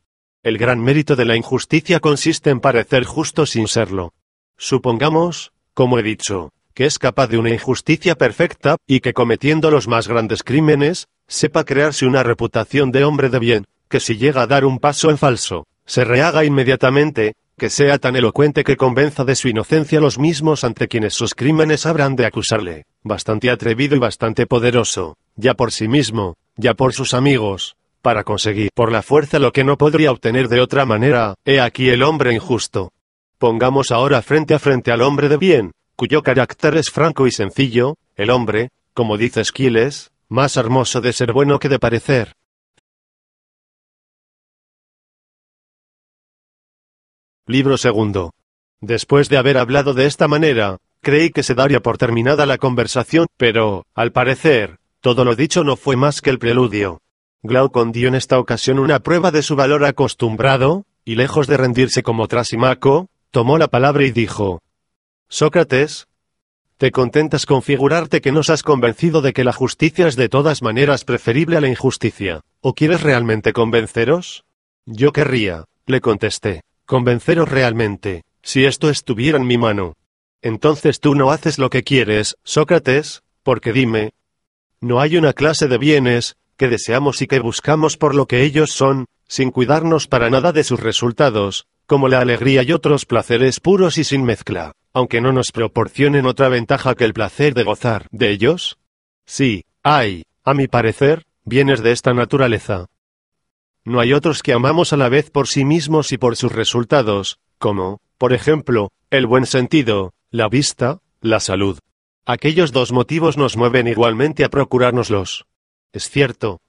Speaker 1: El gran mérito de la injusticia consiste en parecer justo sin serlo. Supongamos, como he dicho, que es capaz de una injusticia perfecta, y que cometiendo los más grandes crímenes, sepa crearse una reputación de hombre de bien, que si llega a dar un paso en falso, se rehaga inmediatamente, que sea tan elocuente que convenza de su inocencia a los mismos ante quienes sus crímenes habrán de acusarle, bastante atrevido y bastante poderoso, ya por sí mismo, ya por sus amigos, para conseguir por la fuerza lo que no podría obtener de otra manera. He aquí el hombre injusto. Pongamos ahora frente a frente al hombre de bien, cuyo carácter es franco y sencillo, el hombre, como dice Esquiles, más hermoso de ser bueno que de parecer. Libro segundo. Después de haber hablado de esta manera, creí que se daría por terminada la conversación, pero, al parecer, todo lo dicho no fue más que el preludio. Glaucon dio en esta ocasión una prueba de su valor acostumbrado, y lejos de rendirse como Trasimaco, tomó la palabra y dijo: Sócrates, ¿te contentas con figurarte que nos has convencido de que la justicia es de todas maneras preferible a la injusticia? ¿O quieres realmente convenceros? Yo querría, le contesté, convenceros realmente, si esto estuviera en mi mano. Entonces tú no haces lo que quieres, Sócrates, porque dime, ¿no hay una clase de bienes, que deseamos y que buscamos por lo que ellos son, sin cuidarnos para nada de sus resultados, como la alegría y otros placeres puros y sin mezcla, aunque no nos proporcionen otra ventaja que el placer de gozar de ellos? Sí, hay, a mi parecer, bienes de esta naturaleza. No hay otros que amamos a la vez por sí mismos y por sus resultados, como, por ejemplo, el buen sentido, la vista, la salud. Aquellos dos motivos nos mueven igualmente a procurárnoslos. Es cierto.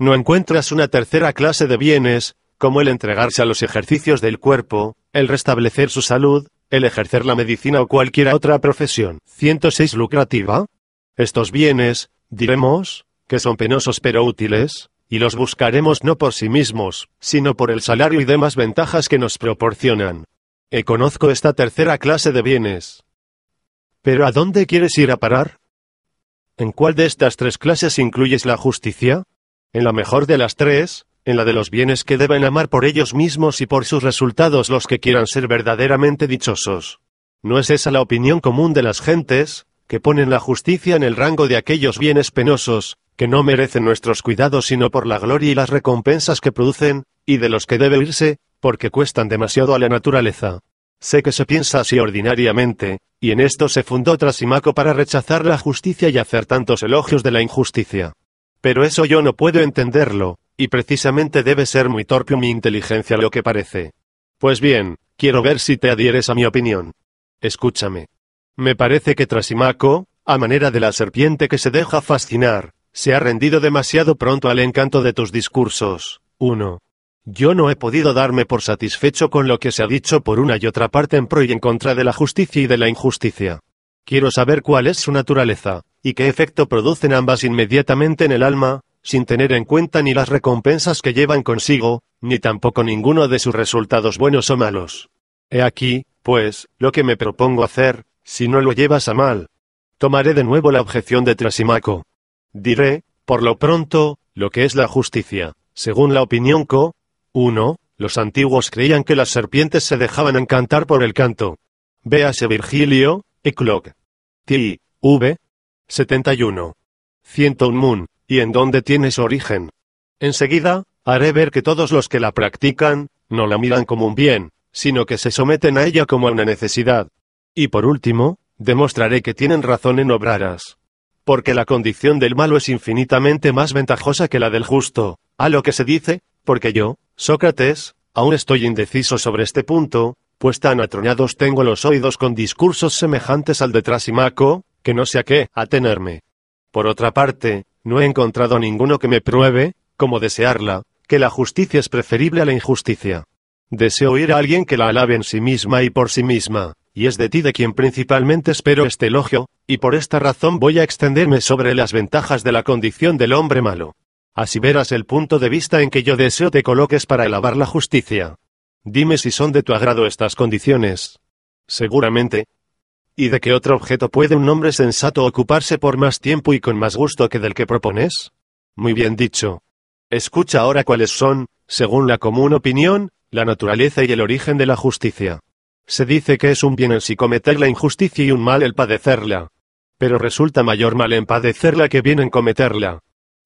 Speaker 1: ¿No encuentras una tercera clase de bienes, como el entregarse a los ejercicios del cuerpo, el restablecer su salud, el ejercer la medicina o cualquier otra profesión 106 lucrativa? Estos bienes, diremos, que son penosos pero útiles, y los buscaremos no por sí mismos, sino por el salario y demás ventajas que nos proporcionan. Conozco esta tercera clase de bienes. ¿Pero a dónde quieres ir a parar? ¿En cuál de estas tres clases incluyes la justicia? En la mejor de las tres, en la de los bienes que deben amar por ellos mismos y por sus resultados los que quieran ser verdaderamente dichosos. ¿No es esa la opinión común de las gentes, que ponen la justicia en el rango de aquellos bienes penosos, que no merecen nuestros cuidados sino por la gloria y las recompensas que producen, y de los que debe irse, porque cuestan demasiado a la naturaleza? Sé que se piensa así ordinariamente, y en esto se fundó Trasimaco para rechazar la justicia y hacer tantos elogios de la injusticia. Pero eso yo no puedo entenderlo, y precisamente debe ser muy torpe mi inteligencia lo que parece. Pues bien, quiero ver si te adhieres a mi opinión. Escúchame. Me parece que Trasimaco, a manera de la serpiente que se deja fascinar, se ha rendido demasiado pronto al encanto de tus discursos. 1. Yo no he podido darme por satisfecho con lo que se ha dicho por una y otra parte en pro y en contra de la justicia y de la injusticia. Quiero saber cuál es su naturaleza, y qué efecto producen ambas inmediatamente en el alma, sin tener en cuenta ni las recompensas que llevan consigo, ni tampoco ninguno de sus resultados buenos o malos. He aquí, pues, lo que me propongo hacer, si no lo llevas a mal. Tomaré de nuevo la objeción de Trasimaco. Diré, por lo pronto, lo que es la justicia, según la opinión co. 1. Los antiguos creían que las serpientes se dejaban encantar por el canto. Véase Virgilio, Eclogue. T.V. 71. 101 Moon, y en dónde tiene su origen. Enseguida, haré ver que todos los que la practican, no la miran como un bien, sino que se someten a ella como a una necesidad. Y por último, demostraré que tienen razón en obrarlas. Porque la condición del malo es infinitamente más ventajosa que la del justo, a lo que se dice, porque yo, Sócrates, aún estoy indeciso sobre este punto, pues tan atronados tengo los oídos con discursos semejantes al de Trasimaco, que no sé a qué atenerme. Por otra parte, no he encontrado ninguno que me pruebe, como desearla, que la justicia es preferible a la injusticia. Deseo oír a alguien que la alabe en sí misma y por sí misma, y es de ti de quien principalmente espero este elogio, y por esta razón voy a extenderme sobre las ventajas de la condición del hombre malo. Así verás el punto de vista en que yo deseo te coloques para alabar la justicia. Dime si son de tu agrado estas condiciones. Seguramente. ¿Y de qué otro objeto puede un hombre sensato ocuparse por más tiempo y con más gusto que del que propones? Muy bien dicho. Escucha ahora cuáles son, según la común opinión, la naturaleza y el origen de la justicia. Se dice que es un bien en sí cometer la injusticia y un mal el padecerla. Pero resulta mayor mal en padecerla que bien en cometerla.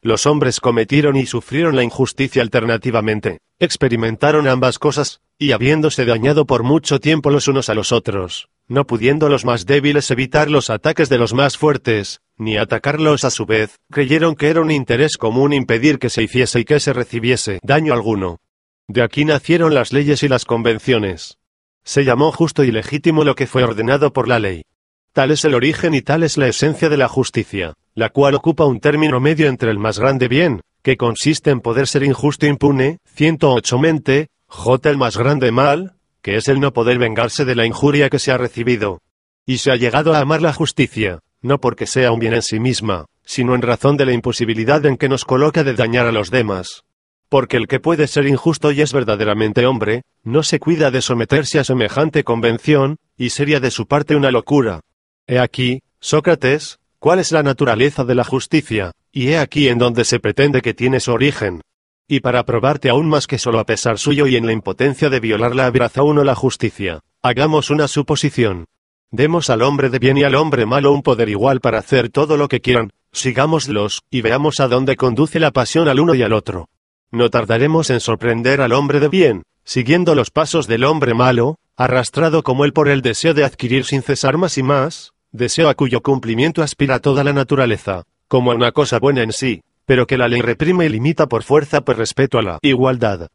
Speaker 1: Los hombres cometieron y sufrieron la injusticia alternativamente, experimentaron ambas cosas, y habiéndose dañado por mucho tiempo los unos a los otros, no pudiendo los más débiles evitar los ataques de los más fuertes, ni atacarlos a su vez, creyeron que era un interés común impedir que se hiciese y que se recibiese daño alguno. De aquí nacieron las leyes y las convenciones. Se llamó justo y legítimo lo que fue ordenado por la ley. Tal es el origen y tal es la esencia de la justicia, la cual ocupa un término medio entre el más grande bien, que consiste en poder ser injusto e impune, 108 mente, j el más grande mal, que es el no poder vengarse de la injuria que se ha recibido. Y se ha llegado a amar la justicia, no porque sea un bien en sí misma, sino en razón de la imposibilidad en que nos coloca de dañar a los demás. Porque el que puede ser injusto y es verdaderamente hombre, no se cuida de someterse a semejante convención, y sería de su parte una locura. He aquí, Sócrates, cuál es la naturaleza de la justicia, y he aquí en donde se pretende que tiene su origen. Y para probarte aún más que solo a pesar suyo y en la impotencia de violarla abraza uno la justicia, hagamos una suposición. Demos al hombre de bien y al hombre malo un poder igual para hacer todo lo que quieran, sigámoslos, y veamos a dónde conduce la pasión al uno y al otro. no tardaremos en sorprender al hombre de bien, siguiendo los pasos del hombre malo, arrastrado como él por el deseo de adquirir sin cesar más y más, deseo a cuyo cumplimiento aspira toda la naturaleza, como a una cosa buena en sí, pero que la ley reprime y limita por fuerza por respeto a la igualdad.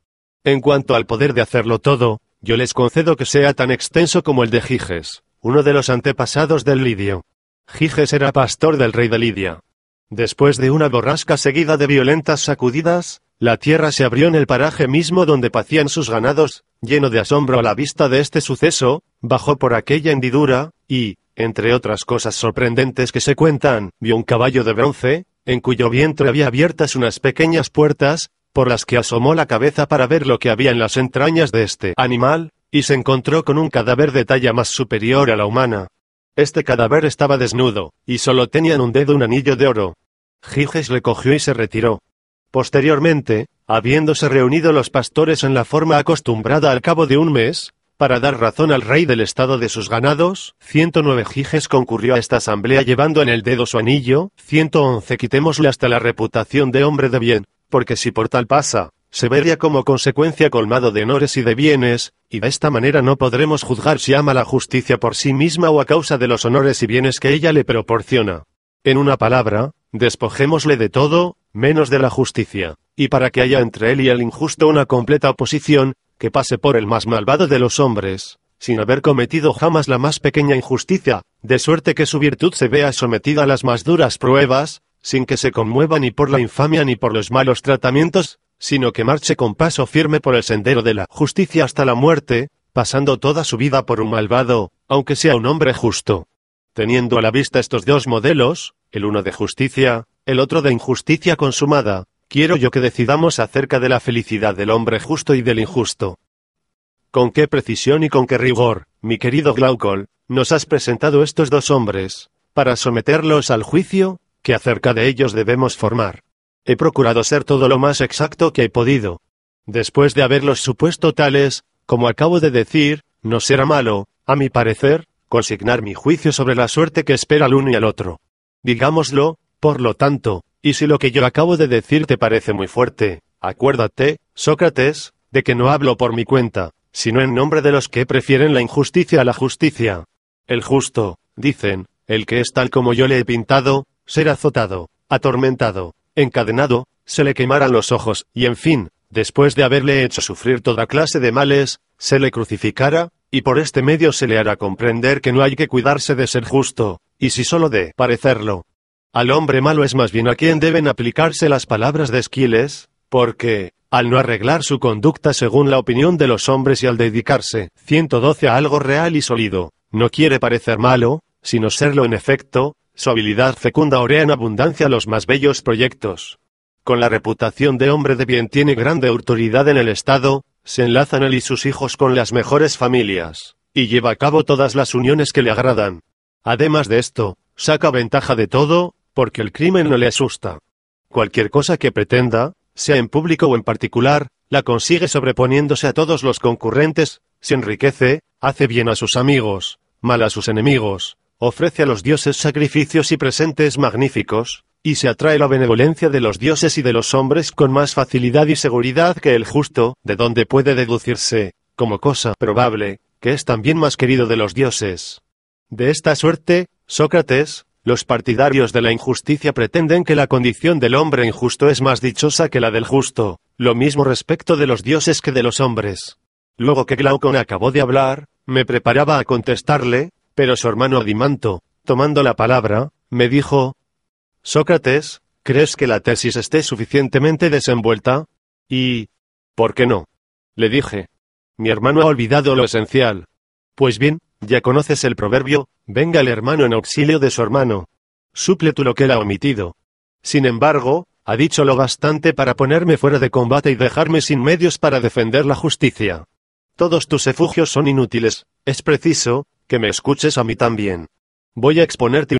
Speaker 1: En cuanto al poder de hacerlo todo, yo les concedo que sea tan extenso como el de Giges, uno de los antepasados del Lidio. Giges era pastor del rey de Lidia. Después de una borrasca seguida de violentas sacudidas, la tierra se abrió en el paraje mismo donde pacían sus ganados. Lleno de asombro a la vista de este suceso, bajó por aquella hendidura, y, entre otras cosas sorprendentes que se cuentan, vio un caballo de bronce, en cuyo vientre había abiertas unas pequeñas puertas, por las que asomó la cabeza para ver lo que había en las entrañas de este animal, y se encontró con un cadáver de talla más superior a la humana. Este cadáver estaba desnudo, y solo tenía en un dedo un anillo de oro. Giges le cogió y se retiró. Posteriormente, habiéndose reunido los pastores en la forma acostumbrada al cabo de un mes, para dar razón al rey del estado de sus ganados, 109 Giges concurrió a esta asamblea llevando en el dedo su anillo, 111 quitémosle hasta la reputación de hombre de bien, porque si por tal pasa, se vería como consecuencia colmado de honores y de bienes, y de esta manera no podremos juzgar si ama la justicia por sí misma o a causa de los honores y bienes que ella le proporciona. En una palabra, despojémosle de todo, menos de la justicia, y para que haya entre él y el injusto una completa oposición, que pase por el más malvado de los hombres, sin haber cometido jamás la más pequeña injusticia, de suerte que su virtud se vea sometida a las más duras pruebas, sin que se conmueva ni por la infamia ni por los malos tratamientos, sino que marche con paso firme por el sendero de la justicia hasta la muerte, pasando toda su vida por un malvado, aunque sea un hombre justo. Teniendo a la vista estos dos modelos, el uno de justicia, el otro de injusticia consumada, quiero yo que decidamos acerca de la felicidad del hombre justo y del injusto. Con qué precisión y con qué rigor, mi querido Glaucon, nos has presentado estos dos hombres, para someterlos al juicio, que acerca de ellos debemos formar. He procurado ser todo lo más exacto que he podido. Después de haberlos supuesto tales, como acabo de decir, no será malo, a mi parecer, consignar mi juicio sobre la suerte que espera al uno y al otro. Digámoslo, por lo tanto, y si lo que yo acabo de decir te parece muy fuerte, acuérdate, Sócrates, de que no hablo por mi cuenta, sino en nombre de los que prefieren la injusticia a la justicia. El justo, dicen, el que es tal como yo le he pintado, será azotado, atormentado, encadenado, se le quemarán los ojos, y en fin, después de haberle hecho sufrir toda clase de males, se le crucificará, y por este medio se le hará comprender que no hay que cuidarse de ser justo, y si solo de parecerlo. Al hombre malo es más bien a quien deben aplicarse las palabras de Esquiles, porque, al no arreglar su conducta según la opinión de los hombres y al dedicarse, 112 a algo real y sólido, no quiere parecer malo, sino serlo en efecto, su habilidad fecunda orea en abundancia los más bellos proyectos. Con la reputación de hombre de bien tiene grande autoridad en el Estado, se enlazan él y sus hijos con las mejores familias, y lleva a cabo todas las uniones que le agradan. Además de esto, saca ventaja de todo, porque el crimen no le asusta. Cualquier cosa que pretenda, sea en público o en particular, la consigue sobreponiéndose a todos los concurrentes, se enriquece, hace bien a sus amigos, mal a sus enemigos, ofrece a los dioses sacrificios y presentes magníficos, y se atrae la benevolencia de los dioses y de los hombres con más facilidad y seguridad que el justo, de donde puede deducirse, como cosa probable, que es también más querido de los dioses. De esta suerte, Sócrates, los partidarios de la injusticia pretenden que la condición del hombre injusto es más dichosa que la del justo, lo mismo respecto de los dioses que de los hombres. Luego que Glaucon acabó de hablar, me preparaba a contestarle, pero su hermano Adimanto, tomando la palabra, me dijo: Sócrates, ¿crees que la tesis esté suficientemente desenvuelta? Y ¿por qué no? Le dije. Mi hermano ha olvidado lo esencial. Pues bien, ya conoces el proverbio, venga el hermano en auxilio de su hermano. Suple tú lo que él ha omitido. Sin embargo, ha dicho lo bastante para ponerme fuera de combate y dejarme sin medios para defender la justicia. Todos tus efugios son inútiles, es preciso que me escuches a mí también. Voy a exponerte